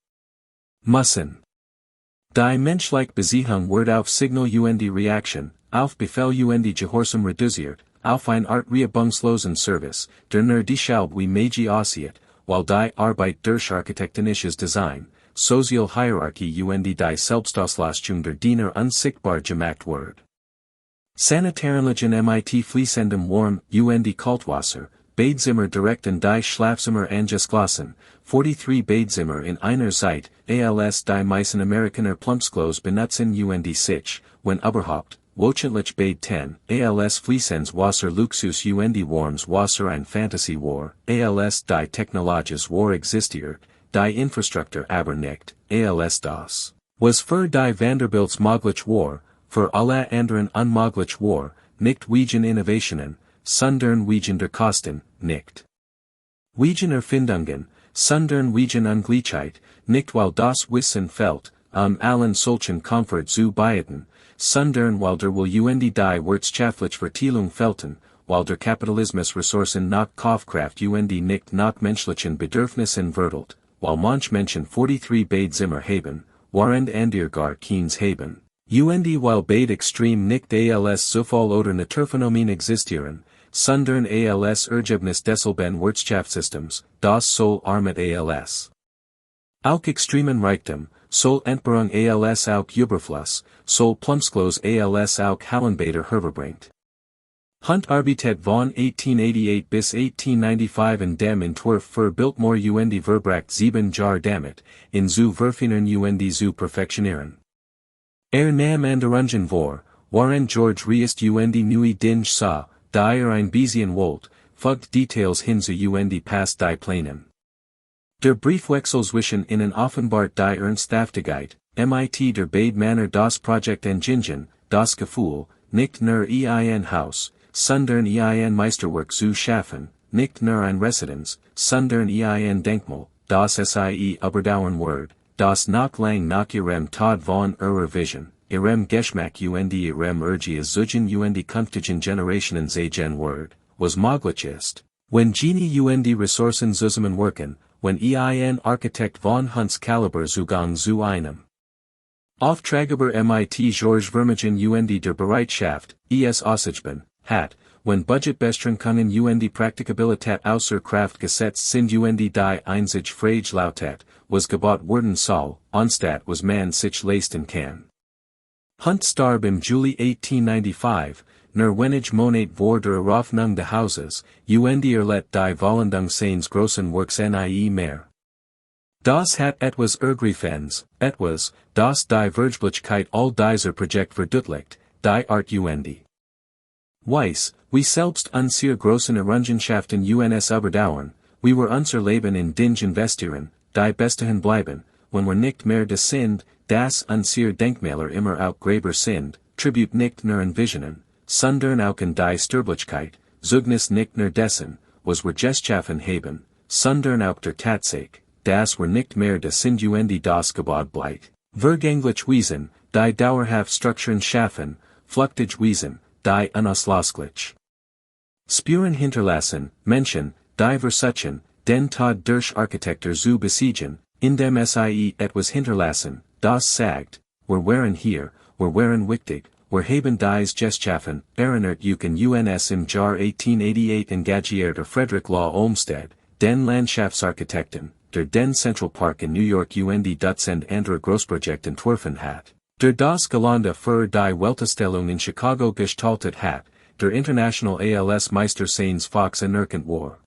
müssen. Die menschliche Beziehung wird auf Signal und Reaktion, auf Befehl und Gehorsam reduziert, auf ein Art reibungslosen Service, der nur deshalb wie möglich aussieht, while die Arbeit durch architektonisches Design, Social Hierarchie und die Selbstauslastung der Diener unsichtbar gemacht wird. Sanitaranlagen mit fließendem Warm und Kaltwasser, Badezimmer direkt in die Schlafzimmer angeschlossen, 43 Badezimmer in einer Zeit, als die meisten Amerikaner Plumpsklos benutzen und sich, wenn überhaupt, wöchentlich Bad 10, als fließendes Wasser Luxus und warmes Wasser ein Fantasy war, als die Technologies war existiert, die Infrastruktur aber nicht, als das, was für die Vanderbilts möglich war, für alle anderen unmöglich war, nicht wegen Innovationen, sondern wegen der Kosten, nicht. Wegen Erfindungen, sondern wegen Ungleichheit, nicht weil das Wissen fehlt, allen solchen Komfort zu bieten, sondern weil der Will die wirtschaftliche Verteilung fehlten, weil der Kapitalismus Ressourcen nach Kaufkraft nicht nach menschlichen Bedürfnissen verteilt, weil manch Menschen 43 beide Zimmer haben, während andere gar keins haben. Weil beide extrem nicht als Zufall oder Naturphänomen existieren, sondern als Ergebnis desselben Wirtschaftssystems, das soll Armut als. Auch extremen Reichtum, soll Entbehrung als auch Überfluss, soll Plumpsklos als auch Hallenbader hervorbringt. Hunt arbeitet von 1888 bis 1895 in dem Entwurf für Biltmore Verbracht 7 Jahre damit, in zu verfeinern zu perfektionieren. Nahm Anderungen vor, waren George Reist neu Dinge sah, die ein bisschen wollt, folgt Details hin zu Past die Plänen. Der Briefwechsel zwischen ihnen offenbart die Ernsthaftigkeit, mit der beide Männer das Projekt engingen, das Gefühl, nicht nur ein Haus, sondern ein Meisterwerk zu schaffen, nicht nur ein Residenz, sondern ein Denkmal, das sie überdauern wird, das noch lang nach ihrem Tod von ihrer Vision, ihrem Geschmack ihrem Urge zugen künftigen Generationen sehen wird, was möglich ist, wenn jene Ressourcen zusammenwirken, wenn ein Architekt von Hunts Kaliber Zugang zu einem Auftraggeber mit George Vanderbilt der Bereitschaft, Aussichtben, hat, wenn Budgetbestren können Praktikabilität außer Kraft gesetzt sind die einzig Frage lautet, was gebaut werden soll, anstatt was man sich leisten kann. Hunt starb im Juli 1895, nur wenig Monat vor der Eröffnung des Hauses, erlet die Vollendung seines großen Werks nie mehr. Das hat etwas Ergreifens, etwas, das die Vergeblichkeit all dieser Projekt verdeutlicht, die Art Weiss, wie selbst unsere großen Errungenschaften uns überdauern, wie wir unser Leben in Dinge investieren, die bestehen bleiben, wenn wir nicht mehr das sind, das unsere Denkmäler immer auch Gräber sind, Tribut nicht nur in Visionen, sondern auch in die Sterblichkeit, Zeugnis nicht nur dessen, was wir geschaffen haben, sondern auch der Tatsache, dass wir nicht mehr das sind das Gebot bleibt. Vergänglich Wesen, die dauerhaft Strukturen schaffen, flüchtig Wesen, die unauslöschlich Spuren hinterlassen, Menschen, die versuchen, den Tod durch Architektur zu besiegen, indem sie etwas hinterlassen, das sagt, wir waren hier, wir waren wichtig, wir haben dies geschaffen, erinnert uns im Jahr 1888 engagierter Frederick Law Olmsted, den Landschaftsarchitekten, der den Central Park in New York Dutzend andere Großprojekte entworfen hat, der das Gelände für die Weltausstellung in Chicago gestaltet hat, der International als Meister seines Fachs anerkannt war.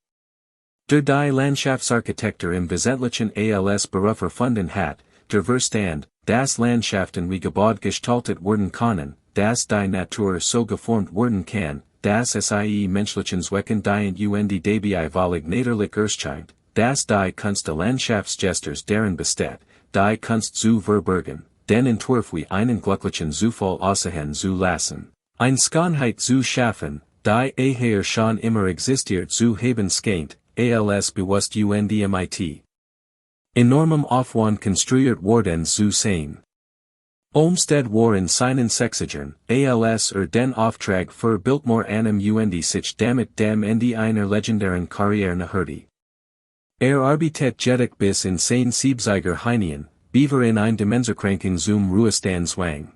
Der die Landschaftsarchitektur im Wesentlichen als Beruf erfunden hat, der Verstand, das Landschaften wie gebaut gestaltet werden können, dass die Natur so geformt werden kann, dass sie menschlichen Zwecken dient dabei völlig niederlich erscheint, dass die Kunst der Landschaftsgesters deren besteht, die Kunst zu verbergen, den Entwurf wie einen glücklichen Zufall aussehen zu lassen, ein Schönheit zu schaffen, die eher schon immer existiert zu haben scheint, als bewusst mit enormem Aufwand konstruiert worden zu sein. Olmsted war in seinen 60ern, als den Auftrag für Biltmore einem sich damit dem Ende einer legendären Karriere näherte. Arbeitet jedoch bis in seine 70er hinein, beaver in ein Dimensionskranking zum Ruhestand zwang.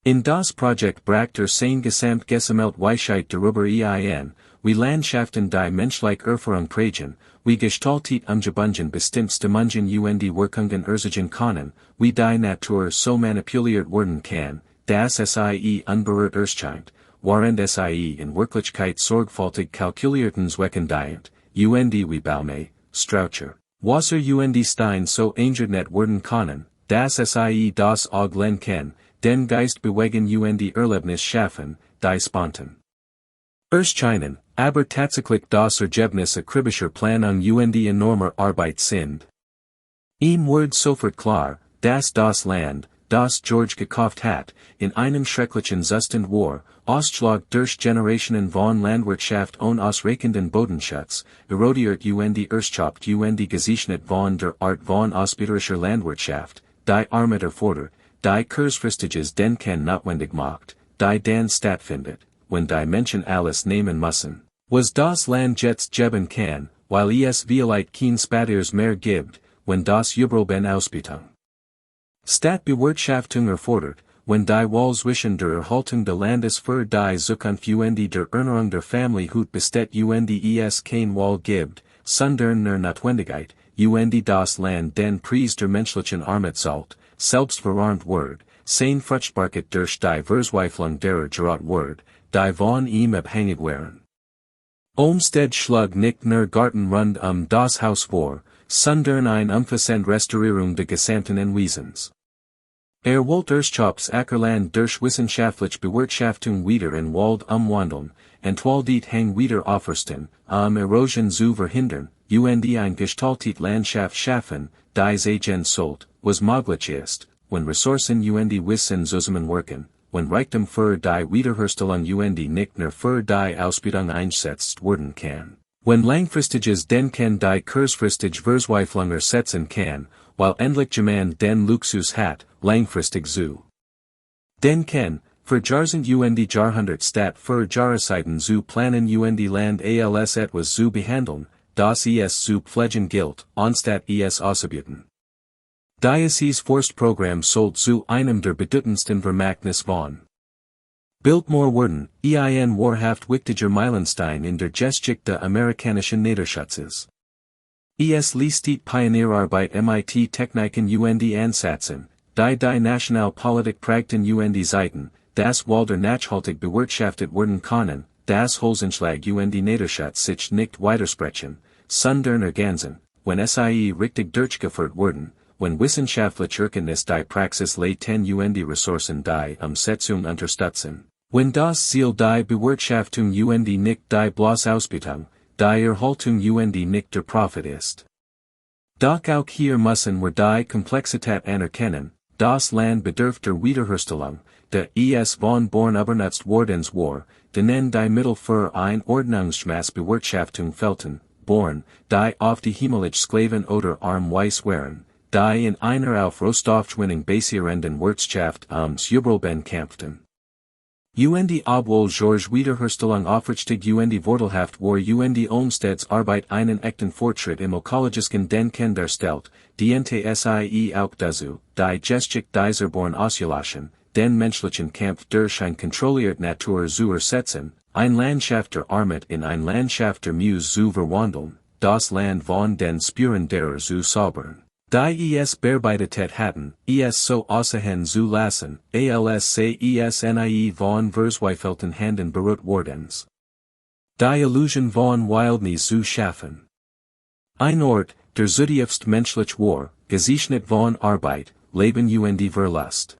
In das Projekt brachte sein gesamt Weisheit darüber ein, wie Landschaften die menschliche Erfahrung prägen, wie gestaltet umgebunden bestimmte Mungen Wirkungen erzielen können, wie die Natur so manipuliert werden kann, dass sie unberührt erscheint, während sie in Wirklichkeit sorgfältig kalkulierten Zwecken dient, wie Baume, Straucher, Wasser Stein so eingeordnet werden können, dass sie das Auge kann, den Geist bewegen Erlebnis schaffen, die spontan erscheinen, aber tatsächlich das Ergebnis akribischer Planung enormer Arbeit sind. Ihm wird sofort klar, dass das Land, das George gekauft hat, in einem schrecklichen Zustand war, Ostschlag durch Generationen von Landwirtschaft und ausreichenden Bodenschutz, erodiert die Erstschaft gezeichnet von der Art von ausbeuterischer Landwirtschaft, die Armut erfordert, die kurzfristiges Denken notwendig macht, die dann stattfindet, wenn die Menschen alles nehmen müssen, was das Land jetzt geben kann, weil es vielleicht kein Spatiers mehr gibt, wenn das Übrelben Ausbeutung. Stadtbewirtschaftung erfordert, wenn die Wahl zwischen der Erhaltung des Landes für die Zukunft der Ernährung der Familie Hut besteht es kein Wahl gibt, sondern der Notwendigkeit, das Land den Preis der menschlichen Armut zahlt, selbst verarmt wird, sein Fruchtbarkeit durch die Verzweiflung derer gerät wird, die von ihm abhängig wären. Olmsted schlug nicht nur Garten rund das Haus vor, sondern eine umfassende Restaurierung des gesamten Wesens. Wollte Erstschaft's Ackerland durch wissenschaftliche Bewirtschaftung wieder in Wald umwandeln, entwal dit hang wieder aufrüsten, Erosion zu verhindern, ein gestaltet Landschaft schaffen, die Sagen sollt, was möglich ist, wenn Ressourcen Wissen zusammenwirken, wenn Reichtum für die Wiederherstellung nicht nur für die Ausbeutung einsetzt werden kann, wenn langfristiges Denken die kurzfristige Verzweiflung ersetzen kann, weil endlich jemand den Luxus hat, langfristig zu denken, für Jahrzehnte Jahrhundert statt für Jahreszeiten zu planen Land als etwas zu behandeln, das es zu pflegen gilt, anstatt es auszubeuten. Dieses Forstprogramm sollt zu einem der bedeutendsten Vermächtnis von Biltmore werden, ein wahrhaft wichtiger Meilenstein in der Geschichte amerikanischen Niederschutzes. Es leistet Pionierarbeit MIT Techniken Ansätzen, die Nationalpolitik prägten Zeiten, das Wälder nachhaltig bewirtschaftet werden können, das Holzeinschlag Niederschutz sich nicht widersprechen, sondern ergänzen, wenn sie richtig durchgeführt werden, wenn wissenschaftliche Erkenntnis die Praxis leiten die Ressourcen die Umsetzung unterstützen, wenn das Ziel die Bewirtschaftung nicht die bloße Ausbeutung, die Erhaltung nicht der Profit ist. Doch auch hier müssen wir die Komplexität anerkennen, das Land bedarf der Wiederherstellung, der es von Born übernutzt werdens war, denen die Mittel für ein Ordnungsgemäß Bewirtschaftung fehlten, Born, die auf die himmlisch Sklaven oder arm weiß waren, die in einer auf Rohstoffgewinnung basierenden Wirtschaft Übrelben kämpften. Obwohl George Wiederherstellung aufrichtig vorteilhaft war Olmsteds Arbeit einen echten Fortschritt im ökologischen Denken darstellt, diente sie auch dazu, die Geschichte dieser Born Oscillation, den menschlichen Kampf durch ein kontrolliert Natur zu ersetzen, ein Landschaft der Armut in ein Landschaft der Muse zu verwandeln, das Land von den Spuren derer zu saubern. Die es bearbeitet hatten, es so aussehen zu lassen, als es nie von verzweifelten Handen berührt werdens. Die Illusion von Wildnis zu schaffen. Ein Ort, der zutiefst menschlich war, gezeichnet von Arbeit, Leben Verlust.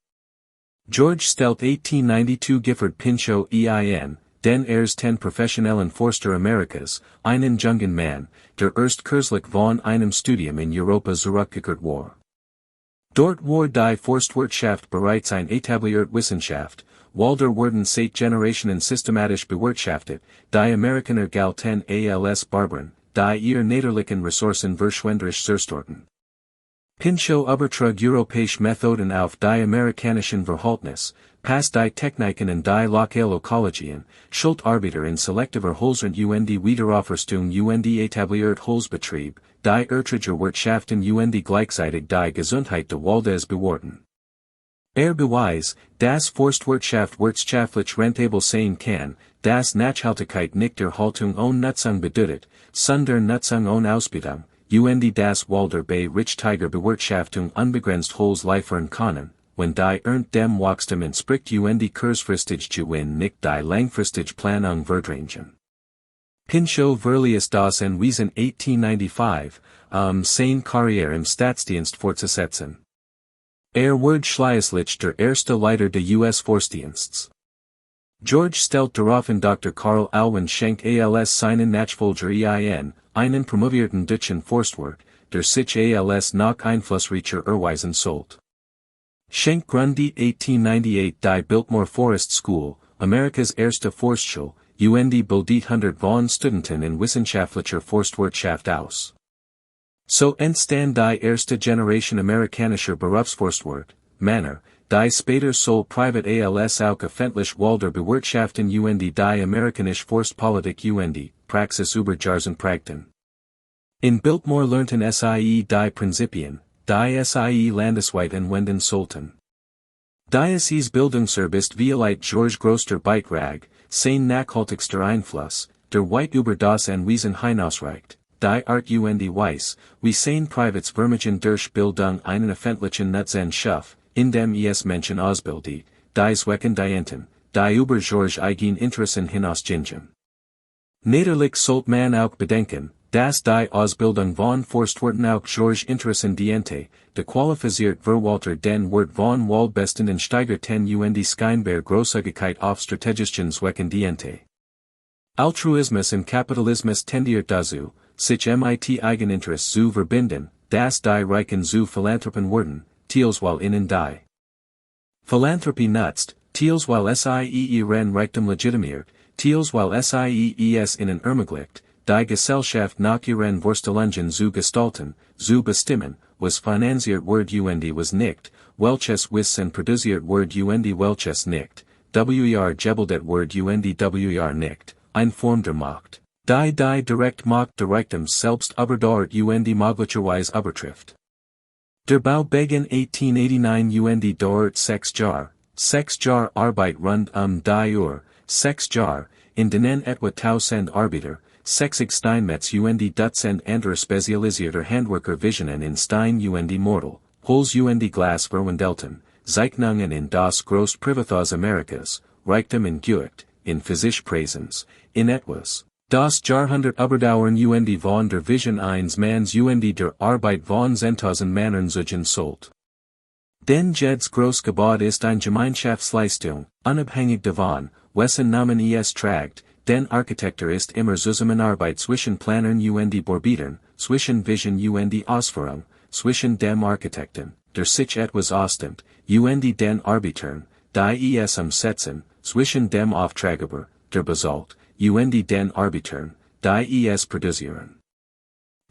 George stellt 1892 Gifford Pinchot den ersten professionellen Forster Amerikas, einen jungen Mann, der erst kürzlich von einem Studium in Europa zurückgekehrt war. Dort war die Forstwirtschaft bereits eine etablierte Wissenschaft, Wälder wurden seit Generationen systematisch bewirtschaftet, die Amerikaner galten als Barbaren, die ihre niederlichen Ressourcen verschwenderisch zerstören. Pinchot übertrug europäische Methoden auf die amerikanischen Verhältnis, passt die Techniken in die Lokalökologien, schult Arbeiter in selektiver Holzrent Wiederaufrüstung etabliert Holzbetrieb, die Wirtschaften gleichzeitig die Gesundheit des Waldes bewahrten. Beweis, dass Forstwirtschaft wirtschaftlich rentabel sein kann, dass Nachhaltigkeit nicht Erhaltung und Nutzung bedeutet, sondern Nutzung und Ausbeutung, das Wälder bei Richtiger Bewirtschaftung unbegrenzt Holz liefern können, wenn die Ernte dem Wachstum entspricht kurzfristig Gewinn nicht die langfristige Planung verdrängen. Pinchot verließ das in Wesen 1895, seine Karriere im Staatsdienst fortzusetzen. Wurde schließlich der erste Leiter des US Forstdienstes. George stellt daraufhin Dr. Karl Alwin Schenk als seinen Nachfolger einen promovierten deutschen Forstwirt, der sich als noch einflussreicher erweisen sollte. Schenkgründe 1898 Die Biltmore Forest School, Amerikas erste Forstschule, UND bildet 100 von Studenten in wissenschaftlicher Forstwirtschaft aus. So entstand die erste Generation amerikanischer Berufsforstwirt, Männer, die später soll privat als auch öffentlich Walder bewirtschaften UND die amerikanische Forstpolitik UND, Praxis über Jahren prägten. In Biltmore lernten sie die Prinzipien, die sie landesweit anwenden sollten. Dieses Bildungsservice violate George größter Beitrag, sein nachhaltigster Einfluss, der weit über das Anwesen hinausreicht, die Art und Weise, wie sein Privatsvermögen durch Bildung einen öffentlichen Nutzen schuf, indem es Menschen ausbildet, die Zwecken dienten, die über George eigen Interessen hinausgingen. Natürlich sollte man auch bedenken, dass die Ausbildung von Forstwirten auch George Interessen diente, de qualifiziert Verwalter den Wert von Waldbeständen steigerten und scheinbar Großzügigkeit auf strategischen Zwecken diente. Altruismus im Kapitalismus tendiert dazu, sich mit Eigeninteresse zu verbinden, dass die Reichen zu Philanthropen wurden, teils while ihnen die Philanthropie nutzt, teils while sie ihren Reichtum legitimiert, teils while sie es ihnen ermöglicht, die Gesellschaft nach ihren Vorstellungen zu gestalten, zu bestimmen, was finanziert wird und was nicht, welches Wissen produziert wird und welches nicht, gebildet wird und nicht, eine Form der Macht, die direkt Macht der Reichtum selbst überdauert und möglicherweise übertrifft. Der Bau begann 1889 und dauert 6 Jahre, 6 Jahre Arbeit rund die Uhr, 6 Jahre, in denen etwa 1000 Arbeiter, 60 Steinmetz und Dutzend andere spezialisierter Handwerker visionen in Stein und Mortal, Holz und Glas verwandelten, Zeichnungen in das größte Privatresidenz Amerikas, Reichtum in Gewicht, in physisch Präsenz, in etwas. Das Jahrhundert überdauern und von der Vision eines Manns und der Arbeit von 10.000 Männern zugen sollt. Denn jedes Großgebäude ist eine Gemeinschaftsleistung, unabhängig davon, wessen Namen es trägt, denn Architektur ist immer Zusammenarbeit zwischen Planern und Bearbeitern, zwischen Vision und Ausführung, zwischen dem Architekten, der sich etwas ausdenkt, und den Arbeitern, die es umsetzen, zwischen dem Auftraggeber, der bezahlt, und den Arbeitern, die es produzieren.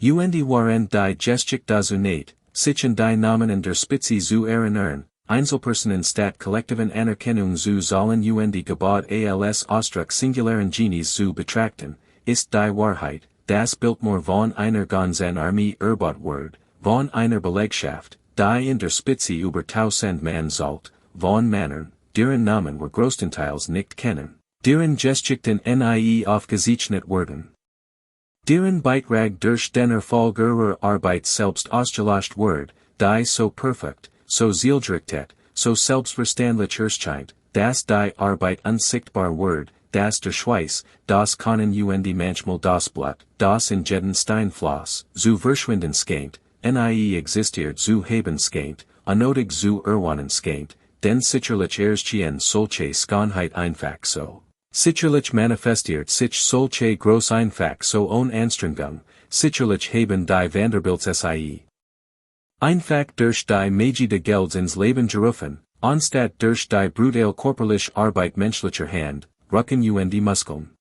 Und waren die Geschichte dazu nicht, sich in die Namen in der Spitze zu erinnern, Einzelpersonen statt kollektiven Anerkennung zu sollen und gebaut als Ausdruck singularen Genies zu betrachten, ist die Wahrheit, das Biltmore von einer ganzen Armee erbaut wird, von einer Belegschaft, die in der Spitze über 1000 Mann sollt, von Männern, deren Namen wir größtenteils nicht kennen, deren Geschichten nie aufgezeichnet wurden. Deren Beitrag durch den Erfolg ihrer Arbeit selbst ausgelöscht wird, die so perfekt, so zielgerichtet, so selbstverständlich erscheint, dass die Arbeit unsichtbar wird, dass der Schweiß, das Können und manchmal das Blut, das in jeden Stein floss, zu verschwinden scheint, nie existiert zu haben scheint, unnötig zu erwanen scheint, denn sicherlich erschien solche Schönheit einfach so. Sicherlich manifestiert sich solche groß einfach so ohne Anstrengung, sicherlich haben die Vanderbilts sie. Einfach durch die Magie des Gelds ins Leben gerufen, anstatt durch die brutale körperliche Arbeit menschlicher Hand, Rücken und Muskeln.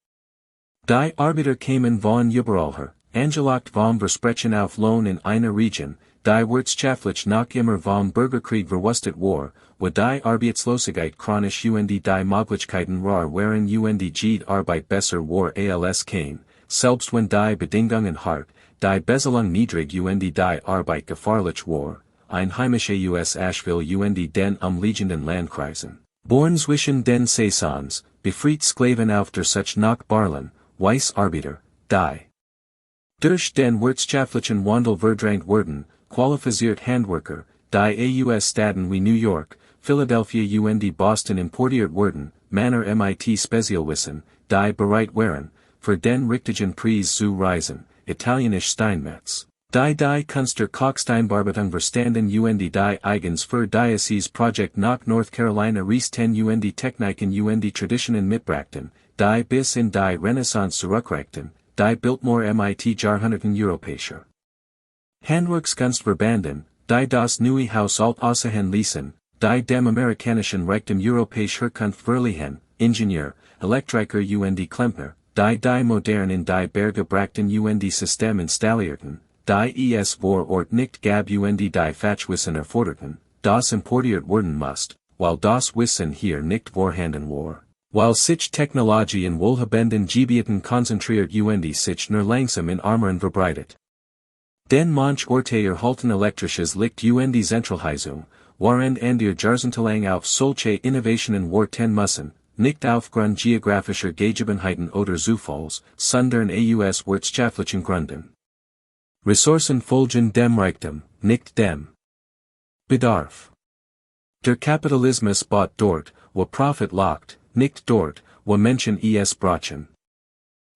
Die Arbeiter kamen von überall her, angelockt vom Versprechen auf Lohn in einer Region, die wirtschaftlich noch immer vom Bürgerkrieg verwusstet war, wo die Arbeitslosigkeit chronisch und die Möglichkeiten rar waren und die Arbeit besser war als kein, selbst wenn die Bedingungen hart, die Bezahlung niedrig und die Arbeit gefahrlich war, einheimische Asheville und den umliegenden Landkreisen, born zwischen den Saisons, befreit Sklaven auf der Such nach Barlen, Weiss Arbeiter, die durch den wirtschaftlichen Wandel verdrängt wurden, qualifiziert Handwerker, die aus Städten wie New York, Philadelphia und Boston importiert wurden, Männer mit Spezialwissen, die bereit waren, für den richtigen Preis zu reisen, italienisch Steinmetz, die Kunst der Kalksteinbearbeitung verstanden und die eigens für dieses Projekt nach North Carolina reisten und Techniken und Traditionen mitbrachten, die bis in die Renaissance zurückreichten, die Biltmore mit Jahrhunderten europäischer Handwerkskunst verbanden, die das neue Haus alt aussehen ließen, die dem amerikanischen Recht im Europäischen Herkunft verliehen, Ingenieur, Elektriker und Klempner, die modern in die Berge brachten und System installierten, die es vor Ort nicht gab und die Fachwissen erforderten, das importiert werden musst, weil das Wissen hier nicht vorhanden war. While sich Technologie in wohlhabenden Gebieten konzentriert und sich nur langsam in armeren verbreitet. Den manch Orte erhalten elektrisches Licht und Zentralheizung, waren and ihr Jahrzehntelang auf solche Innovationen warten müssen, nicht aufgrund geografischer Gegebenheiten oder Zufalls, sondern aus wirtschaftlichen Gründen. Ressourcen folgen dem Reichtum, nicht dem Bedarf. Der Kapitalismus baut dort, wo Profit lockt, nicht dort, wo Menschen es brauchen.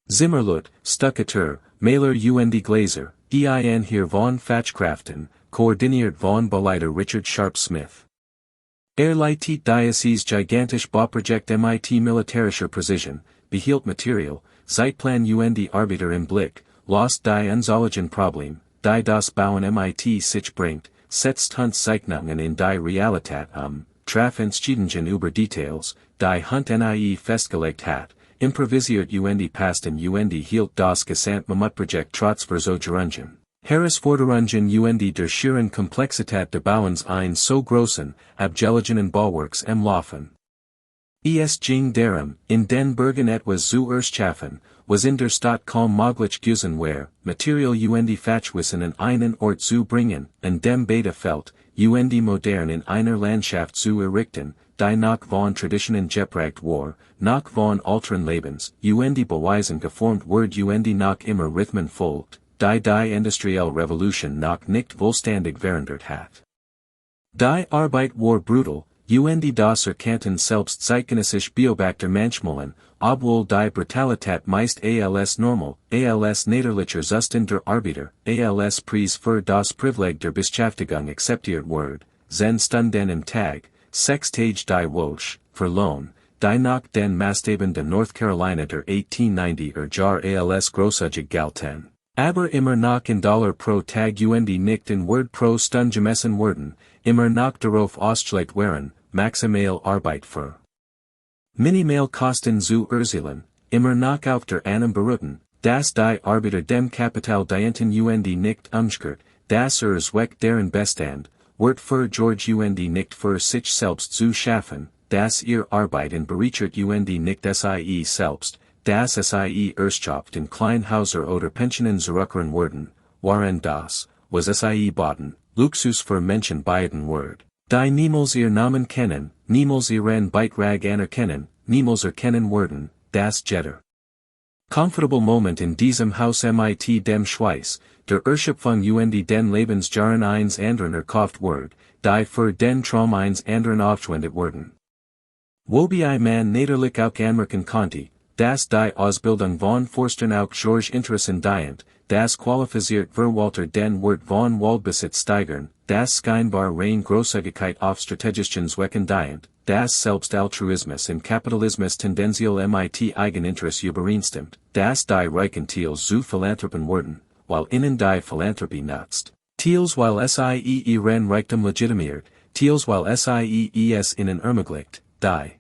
Zimmerlut, Stuckateur, Maler und Glaser, hier von Fachkräften, koordiniert von Bauleiter Richard Sharp Smith. Leitet dieses gigantisch Bauprojekt mit militärischer Präzision, behielt Material, Zeitplan und Arbeiter im Blick, lost die Unzologen Problem, die das Bauen mit sich bringt, setzt Zeichnungen in die Realität traf Entscheidungen über Details, die nie festgelegt hat, improvisiert und passten und hielt das Gesamtprojekt trotz Versucherungen. Herausforderungen und der schieren Komplexität des Bauens ein so großen, abgelegenen Bauwerks Laufen. Es ging darum, in den Bergen etwas zu erschaffen, was in der Stadt kaum möglich gewesen war, Material und Fachwissen an einen Ort zu bringen, an dem beide Feld, und modern in einer Landschaft zu errichten, die nach von Traditionen geprägt war, nach von alteren Lebens, und Beweisen geformt wird und nach immer Rhythmen folgt, die industrielle Revolution noch nicht vollständig verändert hat. Die Arbeit war brutal, und das erkannten selbst zeitgenössisch Beobachter manchmal, obwohl die Brutalität meist als normal, als natürlicher Zustand der Arbeiter, als Preis für das Privileg der Beschäftigung akzeptiert wird, stunden im Tag, 6 Tage die Woche, für Lohn, die nach den Maßstäben der North Carolina der 1890er Jahre als großzügig galten. Aber immer noch in Dollar pro Tag und nicht in Word pro Stunde gemessen werden, immer noch darauf ausgelegt waren, maximal Arbeit für minimal Kosten zu erzielen, immer noch auf der Annahme beruhten, dass die Arbeiter dem Kapital dienten und nicht umgekehrt, dass Zweck deren Bestand, wird für George und nicht für sich selbst zu schaffen, dass ihr Arbeit in bereichert und nicht sie selbst, dass sie erschöpft in Kleinhäuser oder Pensionen zurückkehren werden, waren das, was sie bauten, Luxus für Menschen beiden wird. Die niemals ihr Namen kennen, niemals ihren Beitrag anerkennen, niemals erkennen werden, das Jetter. Comfortable Moment in diesem Haus mit dem Schweiß, der Erschöpfung und den Lebensjahren eins anderen erkauft wird, die für den Traum eins anderen aufgewendet werden. Wobei man natürlich auch anmerken konnte, dass die Ausbildung von Forstern auch George Interessen dient, das qualifiziert Verwalter den Wert von Waldbesitz steigern, das scheinbar rein Großzügigkeit auf strategischen Zwecken dient, das selbst Altruismus im Kapitalismus tendenziell mit Eigeninteresse übereinstimmt, dass die Reichen teils zu Philanthropen werden, while innen die Philanthropie nutzt, teils while sie ihren Reichtum legitimiert, teils while sie es innen ermöglicht, die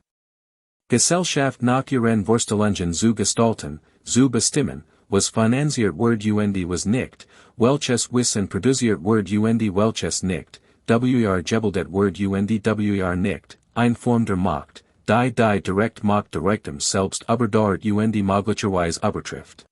Gesellschaft nach ihren Vorstellungen zu gestalten, zu bestimmen, was finanziert wird und was nicht, welches Wissen produziert wird und welches nicht, gebildet wird und nicht, eine Form der Macht, die direkt Macht der Reichtum selbst überdauert und möglicherweise übertrifft.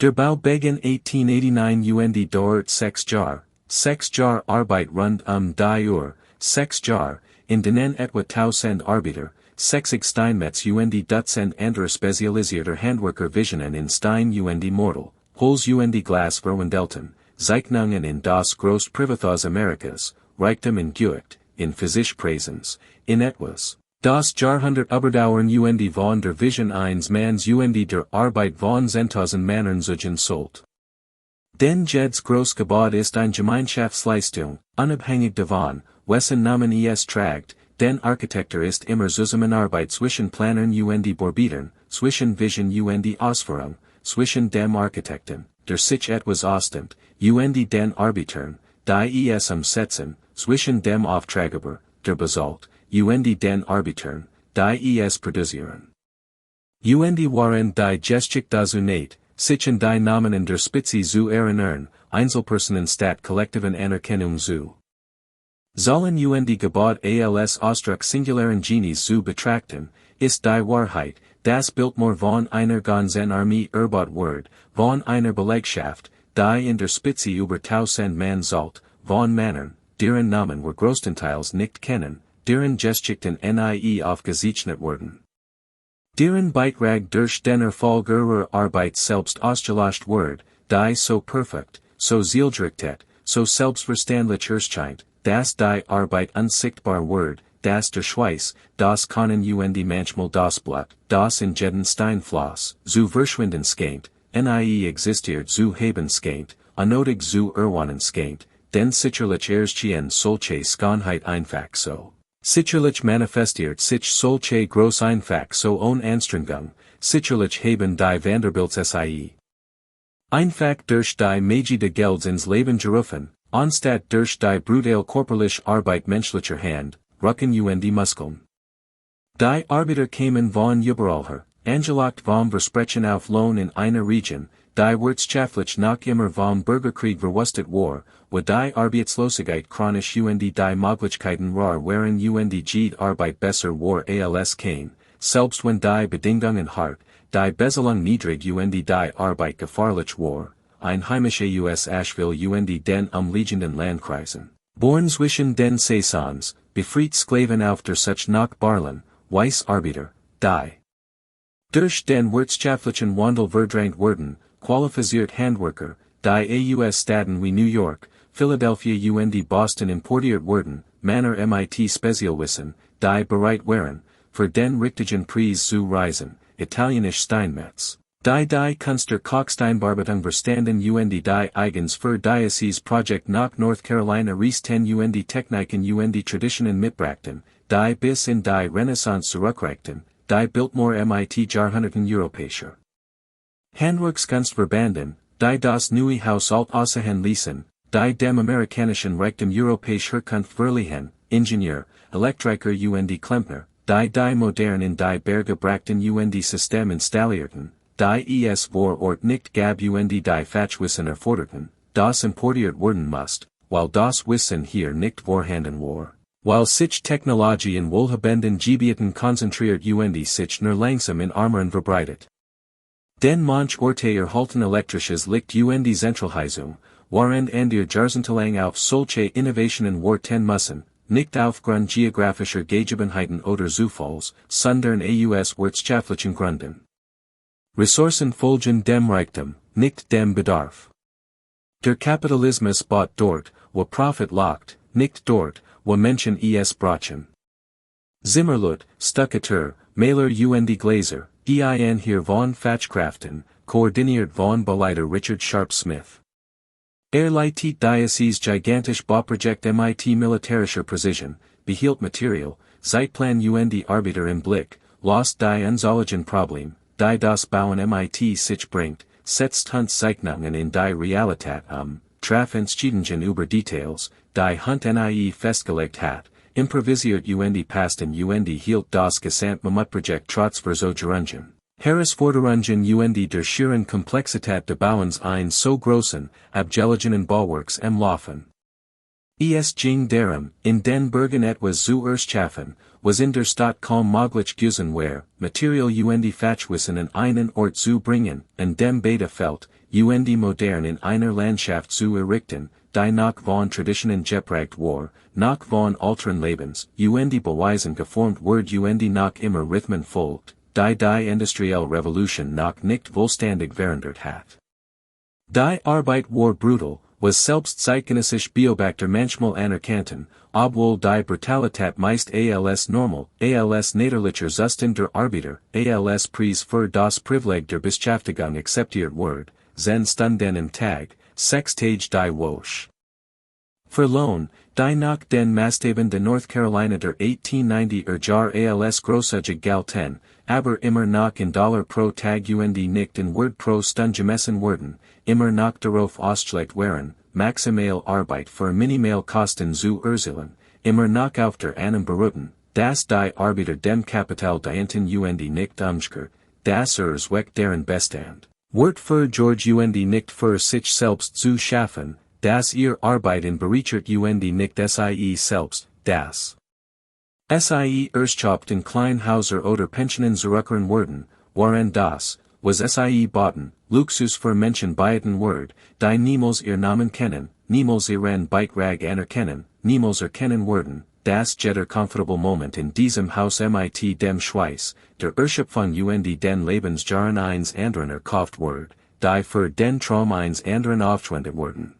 Der Bau begann 1889 und dauert 6 Jahre Arbeit rund die Uhr, 6 Jahre, in denen etwa 1000 Arbeiter, 60 Steinmetz und Dutzend andere spezialisierter Handwerker Visionen in Stein und Mortal, Holz und Glas verwandelten, Zeichnungen in das größte Privatresidenz Amerikas, Reichtum in Gewicht, in Physik Präsens, in etwas, das Jahrhundert überdauern und von der Vision eines Manns und der Arbeit von 10.000 Männern zugen sollt. Denn jedes Großgebäude ist eine Gemeinschaftsleistung, unabhängig davon, wessen Namen es trägt, denn Architektur ist immer Zusammenarbeit zwischen Planern und Bearbeitern, zwischen Vision und Ausführung, zwischen dem Architekten, der sich etwas ausstimmt, und den Arbeitern, die es umsetzen, zwischen dem Auftraggeber, der Basalt, den Arbitern, die es produzieren. Waren die Geschichte dazu nicht, sich in die Namen in der Spitze zu erinnern, Einzelpersonen statt kollektiven Anerkennung zu sollen gebaut als Ausdruck singularen Genies zu betrachten, ist die Wahrheit, das Biltmore von einer ganzen Armee erbaut wird, von einer Belegschaft, die in der Spitze über 1000 Mann zählt, von Männern, deren Namen wir größtenteils nicht kennen, deren Geschichten nie aufgezeichnet wurden. Deren Beitrag durch den Erfolg ihrer Arbeit selbst ausgelöscht wird, die so perfekt, so zielgerichtet, so selbstverständlich erscheint, dass die Arbeit unsichtbar wird, dass der Schweiß, das können manchmal das Blut, das in jeden Stein floss, zu verschwinden scheint, nie existiert zu haben scheint, unnötig zu erwanen scheint, denn sicherlich erschien solche Schönheit einfach so. Sicherlich manifestiert sich solche groß einfach so ohne Anstrengung, sicherlich haben die Vanderbilts sie einfach durch die Magie des Gelds ins Leben gerufen, anstatt durch die brutale körperliche Arbeit menschlicher Hand, Rücken die Muskeln. Die Arbeiter kamen von überallher, angelockt vom Versprechen auf Lohn in einer Region, die wirtschaftlich noch immer vom Bürgerkrieg verwusstet war, wo die Arbeitslosigkeit chronisch die Möglichkeiten rar waren die Arbeit besser war als kein, selbst wenn die Bedingungen hart, die Bezahlung niedrig die Arbeit gefahrlich war, ein heimische Asheville den umliegenden Landkreisen. Born zwischen den Saisons, befreit Sklaven auf der Such nach Barlen, Weiss Arbeiter, die durch den wirtschaftlichen Wandel verdrängt wurden, qualifiziert Handwerker, die aus Städten wie New York, Philadelphia Boston importiert wurden, Männer mit Spezialwissen, die bereit waren, für den richtigen Preis zu reisen, italienisch Steinmetz. Die Kunst der Kochsteinbarbeitung verstanden die eigens für dieses Projekt nach North Carolina reisten Techniken Traditionen mitbrachten, die bis in die Renaissance zurückreichten, die Biltmore mit Jahrhunderten europäischer Handwerkskunst verbanden, die das neue Haus alt aussehen ließen, die dem amerikanischen Reichtum europäischer Herkunft verliehen, Ingenieur, Elektriker Klempner, die modern in die Berge brachten System installierten, die es vor Ort nicht gab die Fachwissen erforderten, das importiert werden musst, weil das Wissen hier nicht vorhanden war. While sich Technologie in wohlhabenden Gebieten konzentriert sich nur langsam in Armeren verbreitet. Den manch Orte erhalten elektrisches Licht die Zentralheizung, waren and ihr Jahrzehntelang auf solche Innovationen warten müssen, nicht aufgrund geografischer Gegebenheiten oder Zufalls, sondern aus wirtschaftlichen Gründen. Ressourcen folgen dem Reichtum, nicht dem Bedarf. Der Kapitalismus baut dort, wo Profit lockt, nicht dort, wo Menschen es brauchen. Zimmerlut, Stuckateur, Maler Glaser, hier von Fachkräften, koordiniert von Beleiter Richard Sharp Smith. Leitet dieses gigantisch Bauprojekt mit militärischer Precision, behielt Material, Zeitplan die Arbeiter im Blick, lost die unzahligen Problem, die das Bauen mit sich bringt, setzt Handzeichnungen in die Realität traf Entscheidungen über Details, die Hand nie festgelegt hat, improvisiert Pasten hielt das Gesamtprojekt trotz Versucherungen. Herausforderungen der schieren Komplexität des Bauens ein so großen, abgelegenen Bauwerks Laufen. Es ging darum, in den Bergen etwas zu erschaffen, was in der Stadt kaum möglich gewesen war, Material Fachwissen an einen Ort zu bringen, an dem beide Feld, modern in einer Landschaft zu errichten, die nach von Traditionen geprägt war, nach von alteren Lebens, beweisen geformt wird nach immer Rhythmen folgt, die industrielle Revolution noch nicht vollständig verändert hat. Die Arbeit war brutal, was selbst zeitgenössisch Beobachter manchmal anerkannten, obwohl die Brutalität meist als normal, als natürlicher Zustand der Arbeiter, als Preis für das Privileg der Beschäftigung akzeptiert wird, zen Stunden im Tag, 6 Tage die Woche. Für Lohn, die nach den Maßstäben de North Carolina der 1890er Jahr als großzügig galten, aber immer noch in Dollar pro Tag nicht in Word pro Stunde gemessen wurden, immer noch darauf ausgelegt waren, maximal Arbeit für minimal Kosten zu erzielen, immer noch auf der einem beruhten, dass die Arbeiter dem Kapital dienten nicht umgekehrt, das Zweck deren Bestand. Wort für George nicht für sich selbst zu schaffen, dass ihr Arbeit in berichert nicht sie selbst, das sie Erstschaft in Kleinhauser oder Pensionen zurückkehren werden, waren das, was sie bauten, Luxus für Menschen beiden Word, die niemals ihr Namen kennen, niemals ihren Beitrag anerkennen, niemals erkennen werden, das jeder comfortable Moment in diesem Haus mit dem Schweiß, der Erschöpfung den Lebensjahren eins anderen erkauft wird, die für den Traum eins anderen aufgewendet wurden.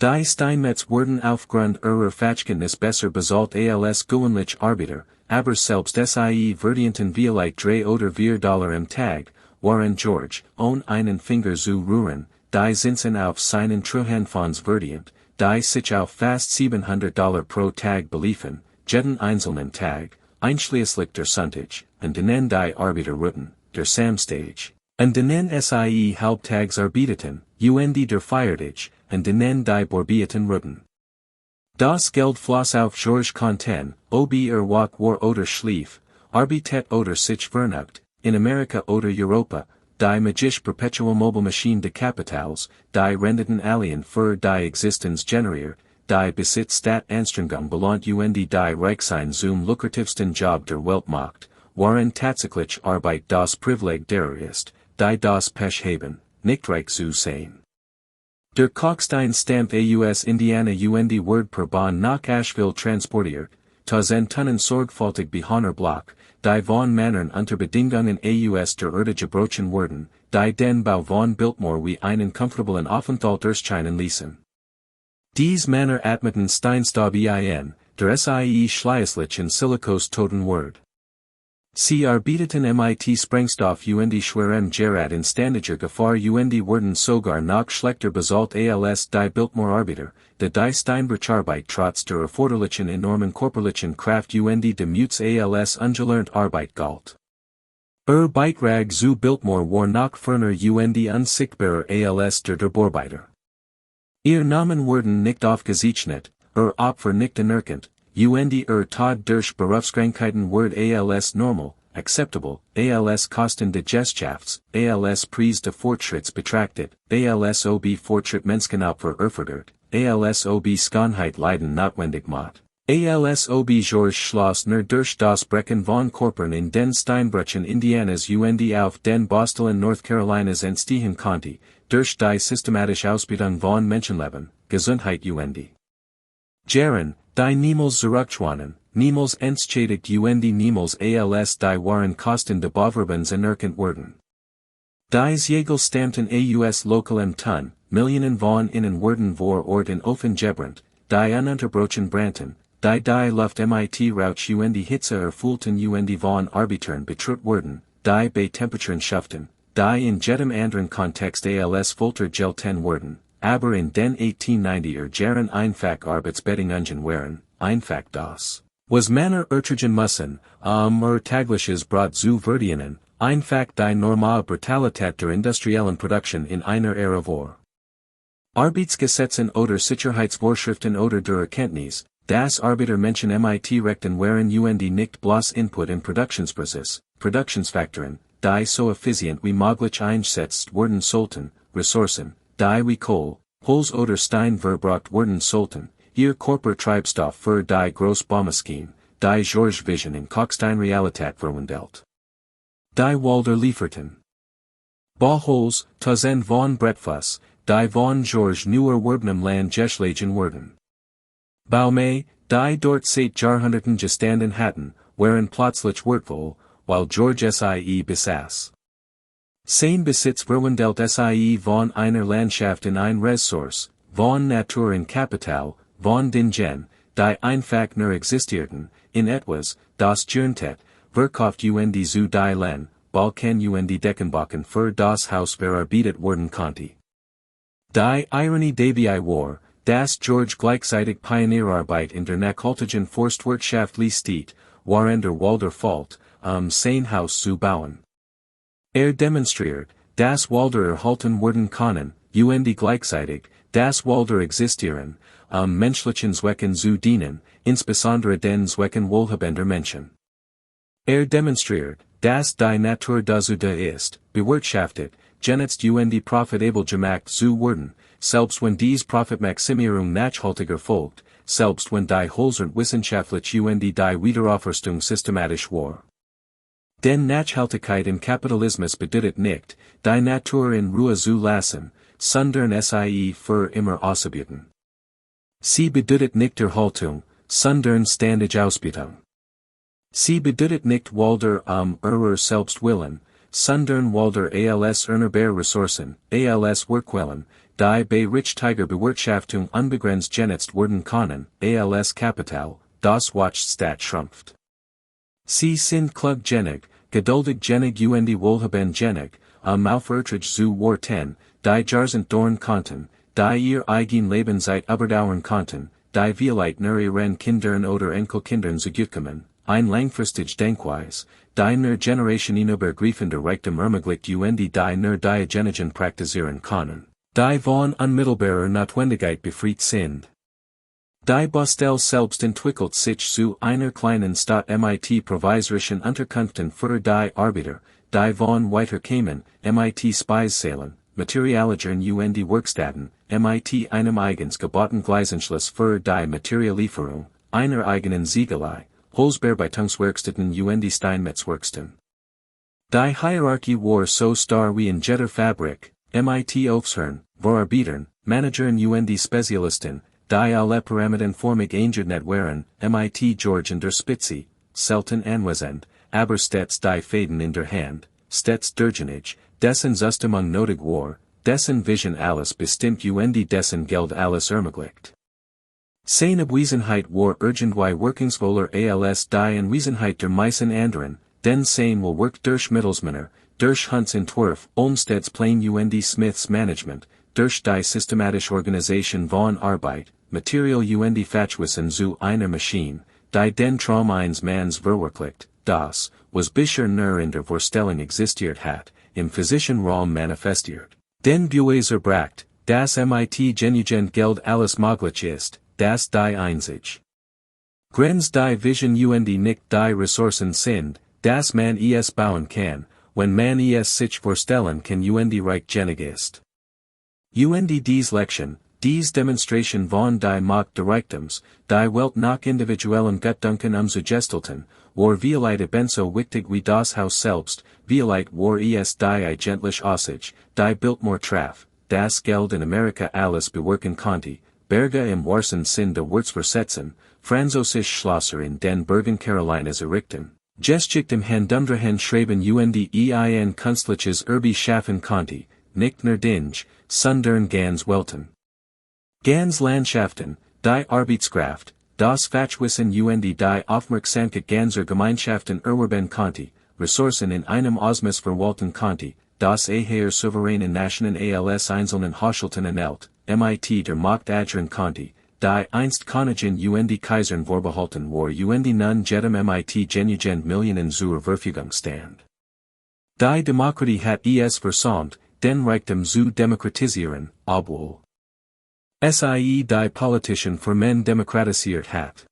Die Steinmetz wurden aufgrund ihrer Fachkenntnis besser bezahlt als gewöhnlich Arbeiter, aber selbst sie verdienten vielleicht 3 oder 4 Dollar im Tag, waren George, ohne einen Finger zu rühren, die Zinsen auf seinen Treuhandfonds verdient, die sich auf fast 700 Dollar pro Tag beliefen, jeden einzelnen Tag, einschließlich der Sonntag, und denen die Arbeiter ruhten, der Samstage, und denen sie halbtags arbeiteten, der Feiertag, und denen die Borbieten ruhten. Das Geld floss auf George Conten, ob wach war oder schlief, arbeitet oder sich vergnügt, in Amerika oder Europa, die magisch perpetual mobile Maschine de Capitals, die rendeten alien für die Existenz generiert, die Besitz stat Anstrengung belohnt die Reichsein zum lukrativsten Job der Welt macht, waren tatsächlich Arbeit das Privileg derer ist, die das Pech haben, nicht reich zu sein. Der Kalkstein stamp aus Indiana Word per Bahn nach Asheville transportiert, 1000 Tonnen sorgfältig behanner Block, die von Männern unter Bedingungen aus der Erde gebrochen wurden, die den Bau von Biltmore wie einen comfortablen Aufenthalt erscheinen ließen. Dies Männer atmeten Steinstaub der sie schließlich in Silikos toten Word. Sie arbeiteten mit Sprengstoff schwerem Gerät in ständiger Gefahr wurden sogar noch schlechter bezahlt als die Biltmore Arbeiter, die Steinbrucharbeit trotz der erforderlichen enormen körperlichen Kraft de Mutes als ungelernt Arbeit galt. Beitrag zu Biltmore war noch ferner unsichtbarer als der Borbeiter. Ihr Namen wurden nicht aufgezeichnet, Opfer nicht anerkannt, Tod durch Berufskrankheiten word als normal, acceptable, als Kosten des Geschichts, als Preis des Fortschritts betrachtet, als ob Fortschritt Menschenopfer erfordert, als ob Schönheit Leiden notwendig macht, als ob George Schlossner durch das Brechen von Körpern in den Steinbrüchen Indianas auf den Bostelen North Carolinas entstehen konnte, durch die systematische Ausbildung von Menschenleben, Gesundheit Jaren, die niemals zurückschwanen, niemals entschädigt niemals als die waren Kosten de Boverbens anerkannt wurden. Dies Jägel stammten aus lokalem Ton, Millionen von ihnen wurden vor Ort in Ofen gebrannt, die ununterbrochen brannten, die Luft mit Rauch Hitze erfüllten von Arbeitern betrübt wurden, die bei Temperaturen schafften, die in jedem anderen Kontext als Folter gelten wurden. Aber in den 1890er Jahren einfach Arbeitsbedingungen waren, einfach das, was Männer ertragen müssen, tägliches Brot zu verdienen, einfach die normale Brutalität der industriellen Produktion in einer Ära vor. Arbeitsgesetzen oder Sicherheitsvorschriften oder der Erkenntnis, dass Arbeitermenschen mit Rechten waren nicht bloß Input in Produktionsprozess, Produktionsfaktoren, die so effizient wie möglich eingesetzt wurden sollten, Ressourcen, die wie Kohl, Holz oder Stein verbraucht wurden sollten, ihr Körpertreibstoff für die Großbaumaschine, die George Vision in Kalkstein Realität verwandelt. Die Walder lieferten. Bauholz, 1000 von Brettfuss, die von George nur erworbenem Land geschlagen wurden. Baume, die dort seit Jahrhunderten gestanden hatten, waren plötzlich wertvoll, weil George sie besaß. Sein Besitz verwandelt sie von einer Landschaft in ein Ressource, von Natur in Kapital, von Dingen, die einfach nur existierten, in etwas, das Jerntet, verkauft zu die Len, Balkan Deckenbacken für das Haus verarbeitet worden konnte. Die Ironie dabei war, dass George gleichzeitig Pionierarbeit in der nachhaltigen Forstwirtschaft leistet, waren der Walder Fault, sein Haus zu bauen. Demonstriert, dass Walder erhalten werden können, gleichzeitig, dass Walder existieren, menschlichen Zwecken zu dienen, insbesondere den Zwecken wohlhabender Menschen. Demonstriert, dass die Natur dazu da ist, bewirtschaftet, genetzt und profitabel gemacht zu werden, selbst wenn dies Profitmaximierung nachhaltiger folgt, selbst wenn die Holzert wissenschaftlich und die Wiederaufforstung systematisch war. Denn Nachhaltigkeit im Kapitalismus bedeutet nicht, die Natur in Ruhe zu lassen, sondern sie für immer auszubeuten. Sie bedeutet nicht Erhaltung, sondern ständige Ausbeutung. Sie bedeutet nicht Walder ihrer selbst willen, sondern Walder als erneuerbare Ressourcen, als Workquellen, die bei Richtiger Bewirtschaftung unbegrenzt genutzt werden können, als Kapital, das Wachstat schrumpft. Sie sind klug genug, geduldig genug und wohlhabend genug, aufwärtig zu werden, die Jahrzehnte dauern konnten, die ihr eigen Lebenszeit überdauern konnten, die vielleicht nur ihren Kindern oder Enkelkindern zugutkommen, ein langfristig Denkweise, die nur generationenübergreifende Reichtum ermöglicht und die nur diejenigen praktizieren können, die von unmittelbarer Notwendigkeit befreit sind. Die Bostel selbst entwickelt sich zu einer kleinen Stadt mit provisorischen Unterkünften für die Arbeiter, die von weiter kämen, mit Speisesälen, Materialagern und Werkstätten, mit einem eigens gebauten Gleisanschluss für die Materiallieferung, einer eigenen Ziegelei, Holzbearbeitungswerkstätten und Steinmetzwerkstätten. Die Hierarchie war so starr wie in jeder Fabrik, mit Aufsehern, Vorarbeitern, Managern und Spezialisten, die alle pyramidenformig eingeordnet waren, mit George in der Spitze, selten anwesend, aber stets die Fäden in der Hand, stets derjenige, dessen Zustimmung notig war, dessen Vision alles bestimmt und dessen Geld alles ermöglicht. Seine Abwesenheit war irgendwie wirkungsvoller als die Anwesenheit der meisten anderen, denn sein will wirkt durch Mittelsmänner, durch Hunts Entwurf, Olmsted's Plan und Smiths Management, durch die systematische Organisation von Arbeit, Material und Fachwissen zu einer Maschine, die den Traum eines Manns verwirklicht, das, was bisher nur in der Vorstellung existiert hat, im physischen Raum manifestiert. Den Beweis bracht, dass mit genügend Geld alles möglich ist, dass die einzig Grenz die Vision und nicht die Ressourcen sind, dass man es bauen kann, wenn man es sich vorstellen kann und reich genug ist. Und dies Lektion, dies Demonstration von die Macht der Reichtums, die Welt nach individuellen Gutdünken Suggestelten, war vielleicht ebenso wichtig wie das Haus selbst, vielleicht war es die eigentliche Aussicht, die Biltmore traf, das Geld in Amerika alles bewirken konnte, Berge im wahrsten Sinn der Wortversetzen, französische Schlösser in den Bergen Carolinas errichten, Geschichte im Handumdrehen schreiben und ein kunstliches Erbe schaffen konnte, nicht nur Dinge, sondern ganz Welten. Ganz Landschaften, die Arbeitskraft, das Fachwissen und die Aufmerksamkeit ganzer Gemeinschaften erwerben konnte, Ressourcen in einem Ausmaß verwalten konnte, das eher souveräne Nationen als einzelnen Haushalten enthält, mit der Macht agieren konnte, die einst Königin und Kaisern vorbehalten war und nun jedem mit genügend Millionen zur Verfügung stand. Die Demokratie hat es versäumt, den Reichtum zu demokratisieren, obwohl sie die Politischen für men demokratisiert hat.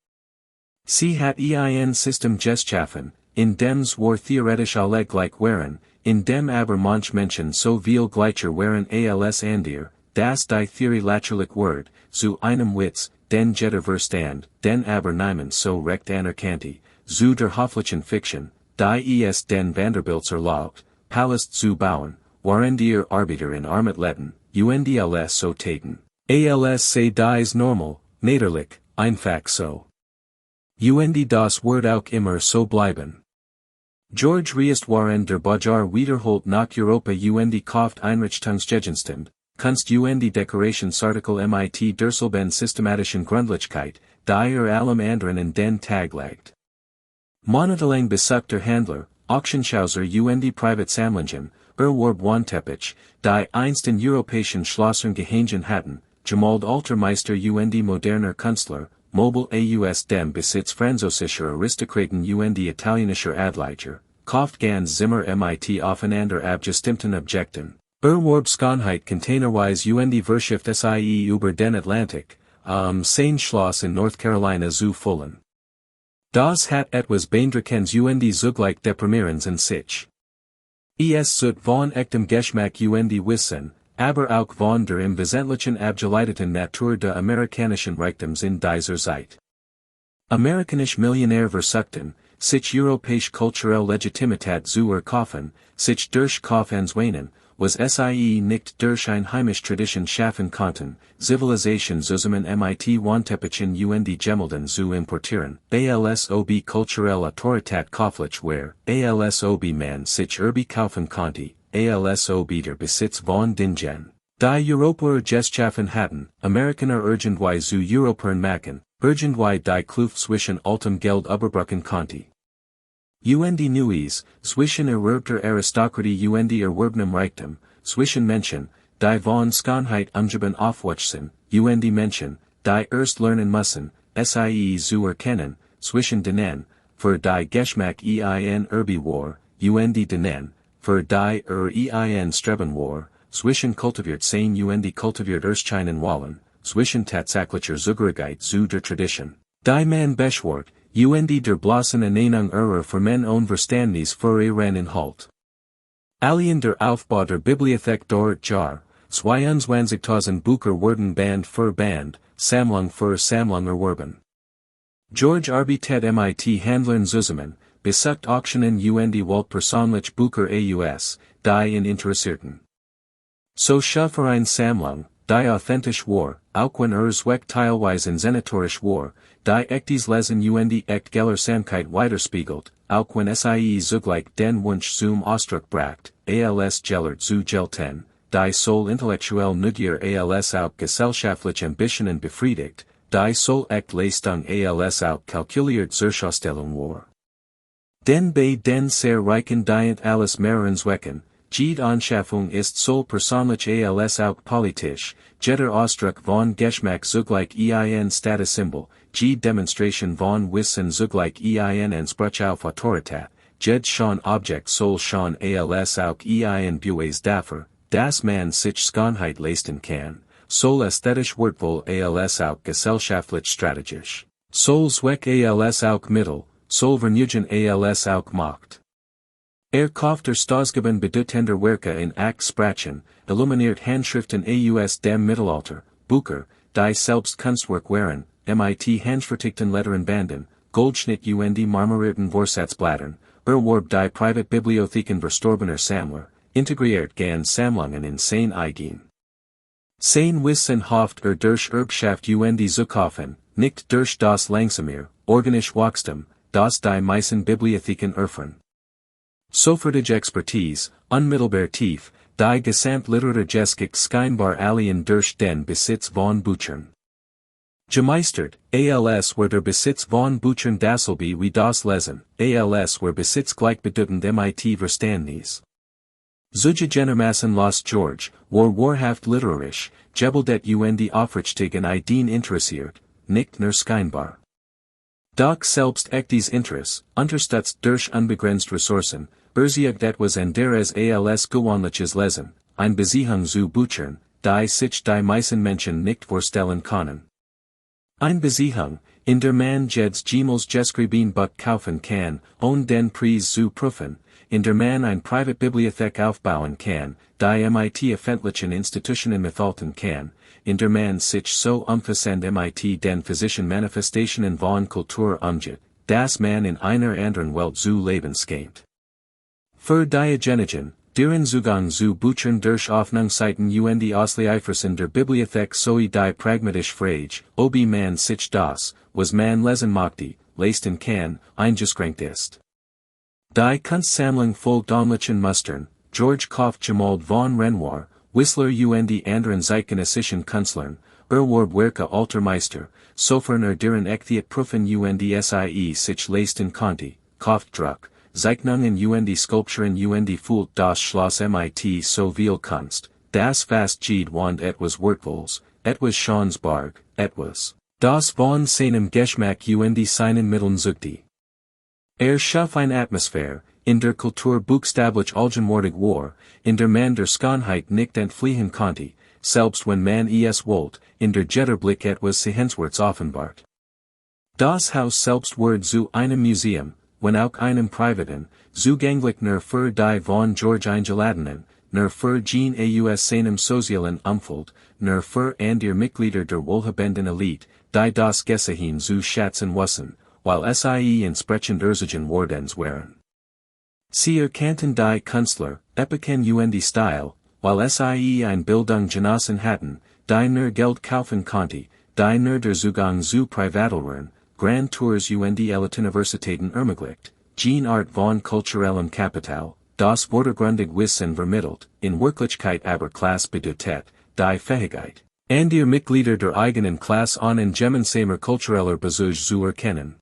Sie hat ein System geschaffen, in dem war theoretisch alle gleich waren, in dem aber manch Menschen so viel gleicher waren als andere, dass die Theorie lächerlich ward, zu einem Witz, den jeder verstand, den aber niemand so recht anerkannte, zu der hofflichen Fiction, die es den Vanderbilts erlaubt, Palast zu bauen, waren die Arbeiter in Armutletten, und alles so taten. Als sei dies normal, natürlich, einfach so. Und das wird auch immer so bleiben. George waren der Bajar wiederholt nach Europa und kauft Einrichtungsgegenstand, Kunst und Dekorationsartikel mit derselben systematischen Gründlichkeit, die allem anderen in den Tag legt. Monatelang besuchter Handler, Auctionschauser und Privatsammlungen, warb Wandteppich, die einst in europäischen Schlossern gehangen hatten, gemalt Altermeister und moderner Künstler, mobile aus dem Besitz französischer Aristokraten und italienischer Adliger, kauft ganz Zimmer mit aufeinander abgestimmten Objekten, warb Schönheit containerweise und Wirtschaft sie über den Atlantik, Sein Schloss in North Carolina zu Fullen. Das hat etwas Beeindruckendes zugleich Deprimierendes in sich. Es zut von echtem Geschmack Wissen, aber auch von der im Wesentlichen abgeleiteten Natur der amerikanischen Reichtums in dieser Zeit. Amerikanisch Millionär versuchten, sich europäisch kulturell Legitimität zu erkaufen, sich durch Kaufensweinen, was sie nicht durch ein heimisch Tradition schaffen konnten, Zivilisation zusammen mit Wantepichen Gemelden zu importieren, alsob kulturelle Autorität kauflich war, alsob man sich kaufen konnte, alsob der Besitz von Dingen. Die Europäer geschaffen hatten, Amerikaner irgendwie zu Europäern machen, irgendwie die Kluft zwischen altem Geld überbrücken konnte. Nuis, zwischen erwerbter Aristokratie erwerbenem Reichtum, zwischen Menschen, die von Schönheit umgeben aufwachsen, Menschen, die erst lernen müssen, sie zu erkennen, zwischen denen, für die Geschmack irbi war, denen, für die ein streben war, zwischen kultiviert sein kultiviert erscheinen wollen, zwischen tatsächlicher Zugehörigkeit zu der Tradition, die man beschwört, der bloßen Ernennung für men Verständnis für ihren Inhalt. Alien der Aufbau der Bibliothek durch Jahr, 22.000 Bücher wurden Band für Band, Sammlung für Sammlung erworben. George arbeitet mit Handlern zusammen, besucht Auktionen Welt persönlich Bücher aus, die ihn interessierten. So für eine Sammlung, die authentisch war, auch wenn Zweck teilweise inszenatorisch war, die echtes Lesen echt Gellersamkeit widerspiegelt, auch wenn sie zugleich den Wunsch zum Ausdruck bracht, als Geller zu gelten, die soll intellektuell Neugier als auch gesellschaftliche Ambitionen befriedigt, die soll echt Leistung als auch kalkuliert Zurschaustellung war. Denn bei den sehr reichen Dient alles mehreren Zwecken, jede Anschaffung ist soll persönlich als auch politisch, jeder Ausdruck von Geschmack zugleich ein Statussymbol, jede Demonstration von Wissen zugleich ein Anspruch auf Autorität, jed schon Objekt soll schon als auch ein Beweis dafür, dass man sich Schönheit leisten kann, soll ästhetisch wertvoll als auch gesellschaftlich strategisch, soll Zweck als auch Mittel, soll Vergnügen als auch Macht. Kauft Stausgaben bedeutender Werke in acht Sprachen, illuminiert Handschriften aus dem Mittelalter, Bücher, die selbst Kunstwerk waren, mit handfertigten Letterenbanden, Goldschnitt marmorierten Vorsatzblättern, erwarb die Privatbibliotheken verstorbener Sammler, integriert gan Sammlungen in sein eigen. Sein Wissen hofft durch Erbschaft zu kaufen, nicht durch das langsamer, organisch Wachstum, das die meisten Bibliotheken erfahren. Sofortige Expertise, unmittelbar tief, die Gesamtliteratur Geschichte scheinbar alien durch den Besitz von Büchern. Gemeistert, als were der Besitz von Büchern dasselbe wie das Lesen, als were Besitz gleichbedeutend mit Verständnis. Zugegenermaßen los George, war wahrhaft literarisch, gebildet aufrichtig und Ideen interessiert, nicht nur scheinbar. Doch selbst echtes Interesse, unterstützt durch unbegrenzt Ressourcen, beziehigt etwas anderes als gewöhnliches Lesen, ein Beziehung zu Büchern, die sich die meisten Menschen nicht vorstellen können. Ein Beziehung, in der man jedes geschrieben Buch kaufen kann, ohne den Preis zu prüfen, in der man ein Privatbibliothek aufbauen kann, die mit öffentlichen Institutionen mithalten kann, in der man sich so umfassend mit den physischen Manifestationen von Kultur umgeht, dass man in einer anderen Welt zu leben scheint. Für diejenigen, deren Zugang zu Büchern durch Öffnungszeiten Ausleihversen der Bibliothek sowie die pragmatisch Frage, ob man sich das, was man lesen möchte, leisten kann, eingeschränkt ist. Die Kunstsammlung folgt ähnlichen Mustern, George kauft Gemälde von Renoir, Whistler anderen zeitgenössischen Künstlern, erwarb Werke alter Meister, sofern deren Echtheit prüfen sie sich leisten konnte, kauft Druck, Zeichnungen Skulpturen fühlt das Schloss mit so viel Kunst, das fast jede Wand etwas Wertvolles, etwas Schonsbarg, etwas, das von seinem Geschmack seinen Mitteln suchte. Schuf eine Atmosphäre, in der Kultur buchstäblich allgegenwärtig war, in der man der Schönheit nicht entfliehen konnte, selbst wenn man es wollt, in der Jetterblick etwas Sehenswertes offenbart. Das Haus selbst wird zu einem Museum, wenn auch einem privaten, zugänglich nur für die von George Eingeladenen, nur für Jean aus seinem sozialen Umfeld, nur für andere Mitglieder der wohlhabenden Elite, die das Geschichte zu schätzen wissen, weil sie entsprechend erzogen worden waren. Sie erkannten die Künstler, Epochen und Stil, weil sie ein Bildung genossen hatten, die nur Geld kaufen konnte, die nur der Zugang zu Privatlehrer, Grand Tours und Elite-Universitäten ermöglicht, Jean Art von kulturellem Kapital, das vordergründig Wissen vermittelt, in Wirklichkeit aber Klasse bedeutet, die Fähigkeit, and ihr Mitglieder der eigenen Klasse an gemeinsamer kultureller Basis zu erkennen.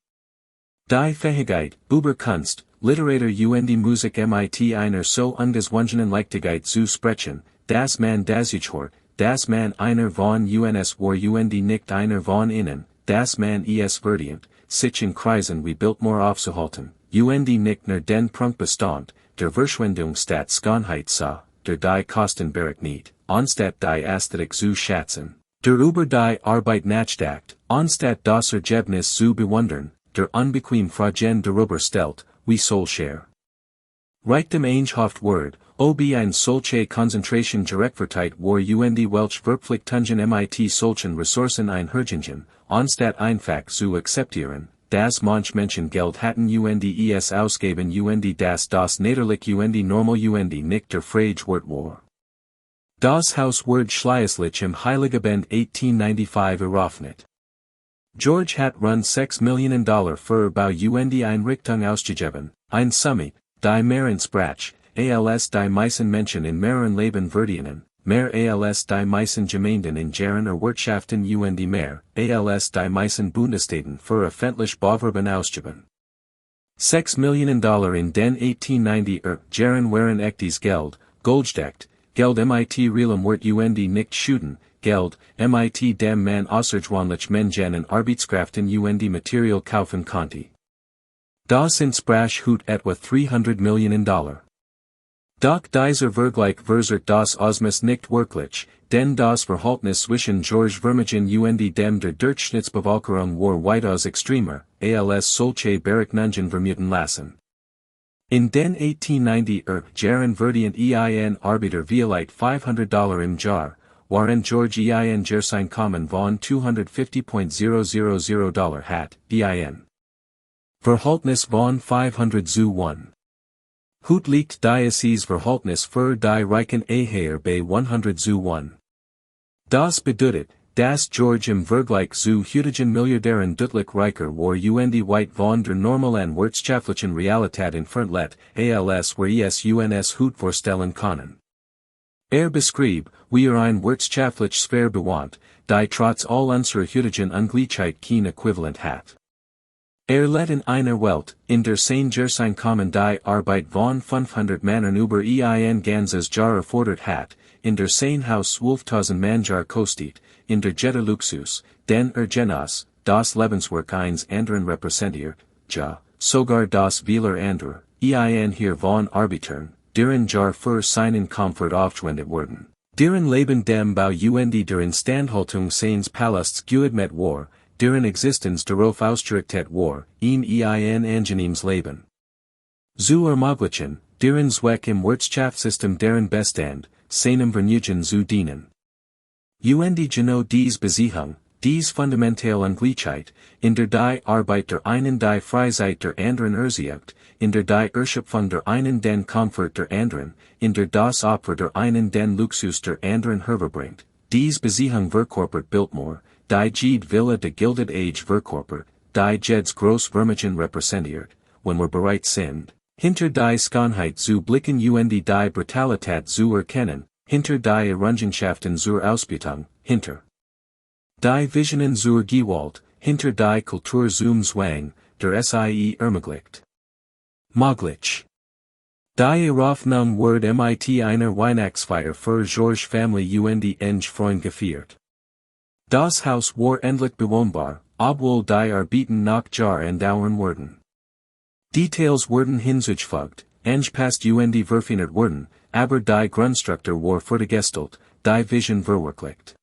Die Fähigkeit, über Kunst, Literatur und Musik mit einer so ungezwungenen Leichtigkeit zu sprechen, dass man das Gefühl, dass man einer von uns war und nicht einer von ihnen, dass man es verdient, sich in Kreisen wie Biltmore aufzuhalten, und nicht nur den Prunk bestand, der Verschwendung statt Schönheit sah, der die Kosten berechnet, anstatt die Ästhetik zu schätzen, der über die Arbeit nachdenkt, anstatt das Ergebnis zu bewundern, der unbequem Fragen darüber stellt, wie solcher. Right dem Eingehaft Word, ob ein solche Konzentration gerechtfertigt war und welch Verpflichtungen mit solchen Ressourcen einhergingen, anstatt einfach zu akzeptieren, dass manch Menschen Geld hatten und es ausgeben und dass das natürlich und normal und nicht der Fragewort war. Das Haus wird schließlich im Heiligenband 1895 eröffnet. George hat rund $6 Millionen für Bau und Einrichtung ausgegeben, ein Summe, die mehr entsprach, als die meisten Menschen in mehreren Leben verdienen, mehr als die meisten Gemeinden in deren Wirtschaften und mehr, als die meisten Bundesstaaten für öffentlich Bewerben ausgeben. $6 Millionen in den 1890 Jahren waren echtes Geld, Goldsteckt, Geld mit realem Wert und nicht schuden, Geld, mit dem man außergewöhnlich Mengen Arbeitskräften und Material kaufen konnte. Das entsprach heute etwa $300 Millionen. Doch dieser Vergleich verzerrt das Ausmaß nicht wirklich, denn das Verhältnis zwischen George Vermeugen und dem der Durchschnittsbevölkerung war weitaus extremer, als solche Berechnungen vermuten lassen. In den 1890 Jahren verdient ein Arbeiter vielleicht $500 im Jahr, waren George ein Gerseinkommen von $250,000 hat, ein Verhältnis von 500 zu 1. Heute liegt dieses Verhältnis für die Reichen eher bei 100 zu 1. Das bedeutet, dass George im Vergleich zu heutigen Milliardären deutlich reicher war und weit von der normalen wirtschaftlichen Realität entfernt als wir es uns heute vorstellen können. Beschrieb, wie ein wirtschaftlich Sphäre bewohnt, die trotz all unserer heutigen Ungleichheit kein Äquivalent hat. Lädt in einer Welt, in der sein Gerseinkommen die Arbeit von 500 Männern über ein ganzes Jahr erfordert hat, in der sein Haus 12.000 Manjar kostet, in der Jette Luxus, den Genuss, das Lebenswerk eines anderen repräsentiert, ja, sogar das vieler anderer, ein hier von Arbeitern, deren Jahr für seinen Komfort aufgewendet wurden, deren Leben dem Bau und der Instandhaltung seines Palasts gewidmet war, deren Existenz darauf ausgerichtet war, ein angenehmes Leben zu ermöglichen, deren Zweck im Wirtschaftssystem deren Bestand, seinem Vergnügen zu dienen. Und genau dies Besiehung, dies fundamentale Ungleichheit, in der die Arbeit der einen die Freizeit der anderen erzeugt, in der die Erschöpfung der einen den Komfort der anderen, in der das Opfer der einen den Luxus der anderen hervorbringt, dies Besiehung verkörpert Biltmore, die Jede Villa de Gilded Age verkörpert, die Jeds Großvermögen repräsentiert, wenn wir bereit sind, hinter die Schönheit zu blicken und die Brutalität zu erkennen, hinter die Errungenschaften zur Ausbeutung, hinter die Visionen zur Gewalt, hinter die Kultur zum Zwang, der sie ermöglicht. Möglich. Die Eröffnung wird mit einer Weihnachtsfeier für George Family und enge Freund gefeiert. Das Haus war endlich bewohnbar, obwohl die Arbeiten noch Jahr andauern wurden. Details wurden hinzugefügt, angepasst und verfeinert wurden, aber die Grundstruktur war fortgestellt, die Vision verwirklicht.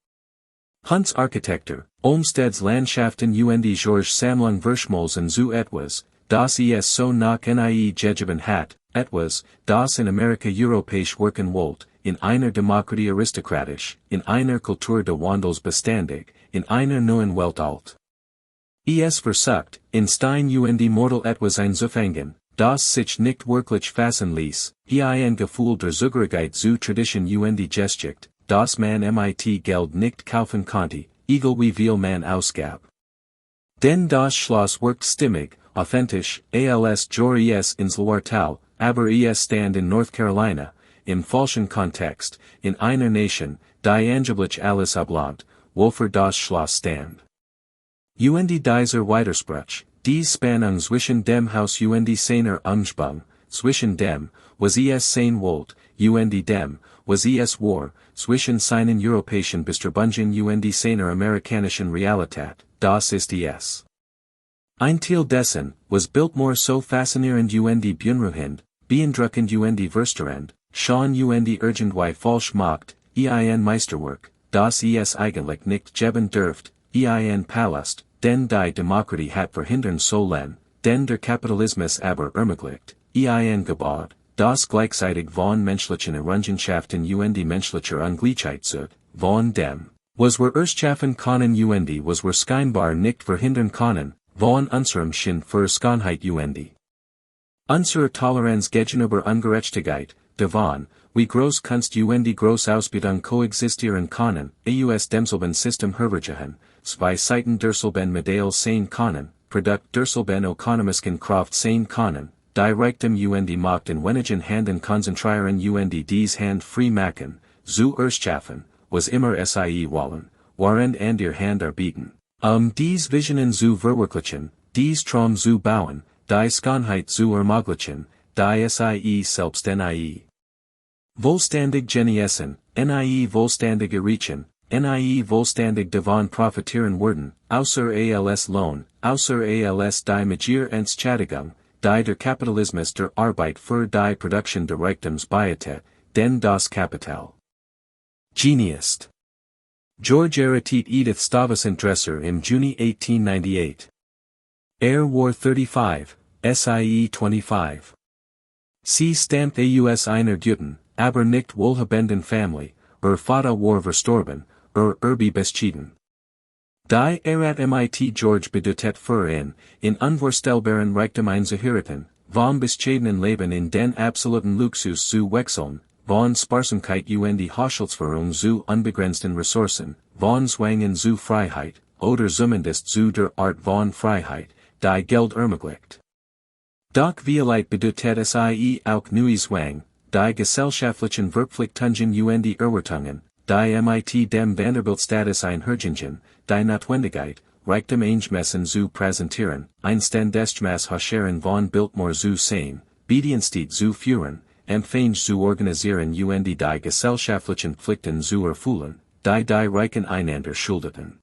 Hunts Architektur, Olmsted's Landschaften und George Sammlung Verschmolzen zu etwas, das es so nach nie gegeben hat, etwas, das in Amerika europäisch wirken wollt, in einer Demokratie aristokratisch, in einer Kultur des Wandels beständig, in einer neuen Welt alt. Es versucht, in Stein und Mortal etwas einzufangen, das sich nicht wirklich fassen ließ, hier ein Gefühl der Zugehörigkeit zu Tradition und Geschichte, das man mit Geld nicht kaufen konnte, egal wie viel man ausgab. Denn das Schloss wirkt stimmig, authentisch, als Jore es ins Loirtal, aber es stand in North Carolina, im falschen Kontext, in einer Nation, die angeblich alles oblaugt, wofür das Schloss stand. Und dieser Widerspruch, die Spannung zwischen dem Haus und seiner Umgebung, zwischen dem, was es sein wollt, und dem, was es war, zwischen seinen europäischen Bestrebungen und seiner amerikanischen Realität, das ist es. Ein Teil dessen, was Biltmore so faszinierend und beunruhigend, beeindruckend und verstörend, schon und irgendwie falsch macht, ein Meisterwerk, das es eigentlich nicht geben dürft, ein Palast, den die Demokratie hat verhindern sollen, den der Kapitalismus aber ermöglicht, ein gebaut, das gleichzeitig von menschlichen Errungenschaften und menschlicher Ungleichheit zeugt, von dem, was wir erschaffen können und was wir scheinbar nicht verhindern können, von unserem Sinn für Schönheit und unsere Toleranz gegenüber Ungerechtigkeit, davon, wie groß Kunst und groß Ausbildung koexistieren können, aus demselben System hervorgehen, zwei Seiten derselben Medaille sein können, Produkt derselben ökonomischen Kraft sein können, die Reichtum und Macht in wenigen Händen konzentrieren und dies Hand frei machen, zu erschaffen, was immer sie wollen, während an der Hand arbeiten, dies Visionen zu verwirklichen, dies Traum zu bauen, die Schönheit zu ermöglichen, die sie selbst nie wohlständig genießen, nie wohlständig erreichen, nie wohlständig davon profitieren werden, außer als Lohn, außer als die Magier Entschädigung, die der Kapitalismus der Arbeit für die Produktion der Reichtums beiträgt, denn das Kapital. Genius. George Vanderbilt Edith Stuyvesant Dresser im Juni 1898. War 35, Sie 25. Sie stammt aus einer guten, aber nicht wohlhabenden Familie, Vater war verstorben, Erbe beschieden. Die at mit George bedeutet für in unvorstellbaren Reichtum einzuheiraten, vom bescheidenen Leben in den absoluten Luxus zu wechseln, von Sparsamkeit und Haushaltsführung zu unbegrenzten Ressourcen, von Zwangen zu Freiheit, oder zumindest zu der Art von Freiheit, die Geld ermöglicht. Doch vielleicht bedeutet sie auch neue Zwang, die gesellschaftlichen Verpflichtungen und Erwartungen, die mit dem Vanderbilt-Status einhergingen, die Notwendigkeit, Reichtum eingemessen zu präsentieren, einständig Hascheren von Biltmore zu sein, Bedienstete zu führen, Empfänge zu organisieren und die gesellschaftlichen Pflichten zu erfüllen, die Reichen einander schuldeten.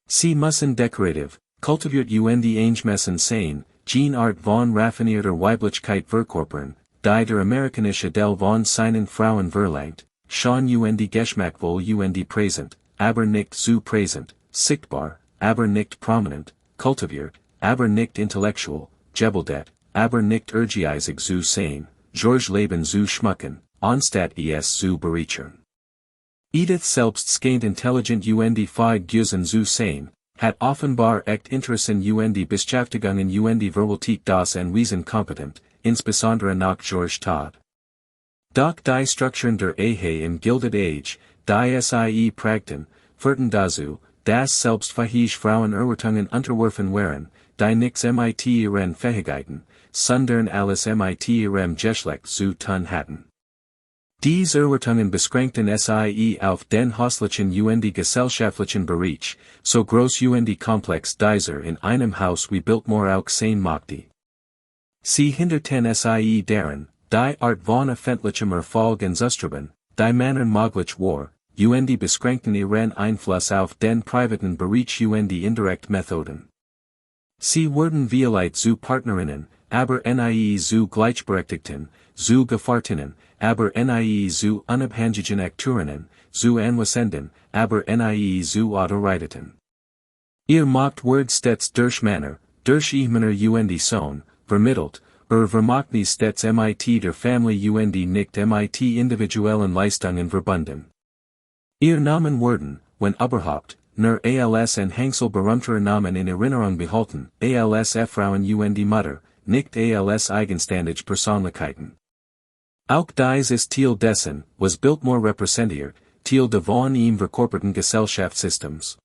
Sie müssen dekorativ, kultiviert und eingemessen sein, Gene Art von raffinierter Weiblichkeit verkörpern, die der amerikanische Del von seinen Frauen verlangt, schon und geschmackvoll und präsent, aber nicht zu präsent, sichtbar, aber nicht prominent, kultiviert, aber nicht intellektuell, gebildet, aber nicht ehrgeizig zu sein, George Leben zu schmücken, anstatt es zu bereichern. Edith selbst scheint intelligent und feig gewesen zu sein, hat offenbar echt Interessen und Beschäftigungen und Verwaltet das Anwesen kompetent, insbesondere nach George Todd. Doch die Strukturen der Ehe im Gilded Age, die sie prägten, führten dazu, dass selbstfähige Frauen Erwartungen unterworfen waren, die nichts mit ihren Fähigkeiten, sondern alles mit ihrem Geschlecht zu tun hatten. Diese Erwartungen beschränkten sie auf den häuslichen und gesellschaftlichen Bereich, so groß und komplex dieser in einem Haus wie Biltmore auch sein mochte. Sie hinderten sie daran, die Art von öffentlichem Erfolg anzustreben, die Männern möglich war, und beschränkten ihren Einfluss auf den privaten Bereich und indirekt Methoden. Sie wurden vielleicht zu Partnerinnen, aber nie zu Gleichberechtigten, zu Gefahrtinnen, aber nie zu unabhängigen Akteurinnen, zu anwesenden, aber nie zu autoriteten. Ihr macht Word stets durch Manner, durch Ihmener und Sohn, vermittelt, vermacht die stets mit der Familie und nicht mit individuellen Leistungen verbunden. Ihr Namen werden, wenn überhaupt, nur als ein Hängsel berühmterer Namen in Erinnerung behalten, als Frauen und Mutter, nicht als eigenständige Persönlichkeiten. Auch dies ist Teil dessen, was Biltmore repräsentiert, Teil de von ihm verkörperten Gesellschaftssystems.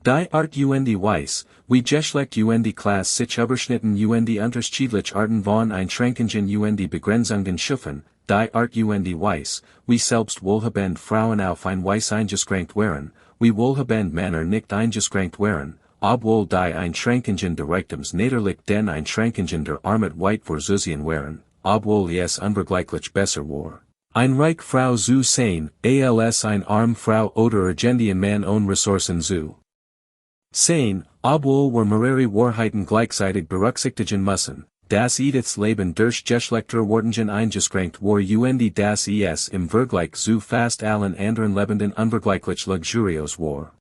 Die Art und Weise, wie Geschlecht und Klasse sich überschnitten und unterschiedliche Arten von Einschränkungen und Begrenzungen schaffen, die Art und Weise, wie selbst wohlhabend Frauen auf ein Weise eingeschränkt wären, wie wohlhabend Männer nicht eingeschränkt wären, obwohl die Einschränkungen der Reichtums niederlich den Einschränkungen der Armut weit vorzusehen wären, obwohl es unvergleichlich besser war. Ein Reich Frau zu sein, als ein arm Frau oder Argentien Mann ohne Ressourcen zu sein, obwohl wir mehrere Wahrheiten gleichzeitig berücksichtigen müssen, das Ediths Leben durch Geschlechterordnungen eingeschränkt war und das im Vergleich zu fast allen anderen Lebenden unvergleichlich luxuriös war.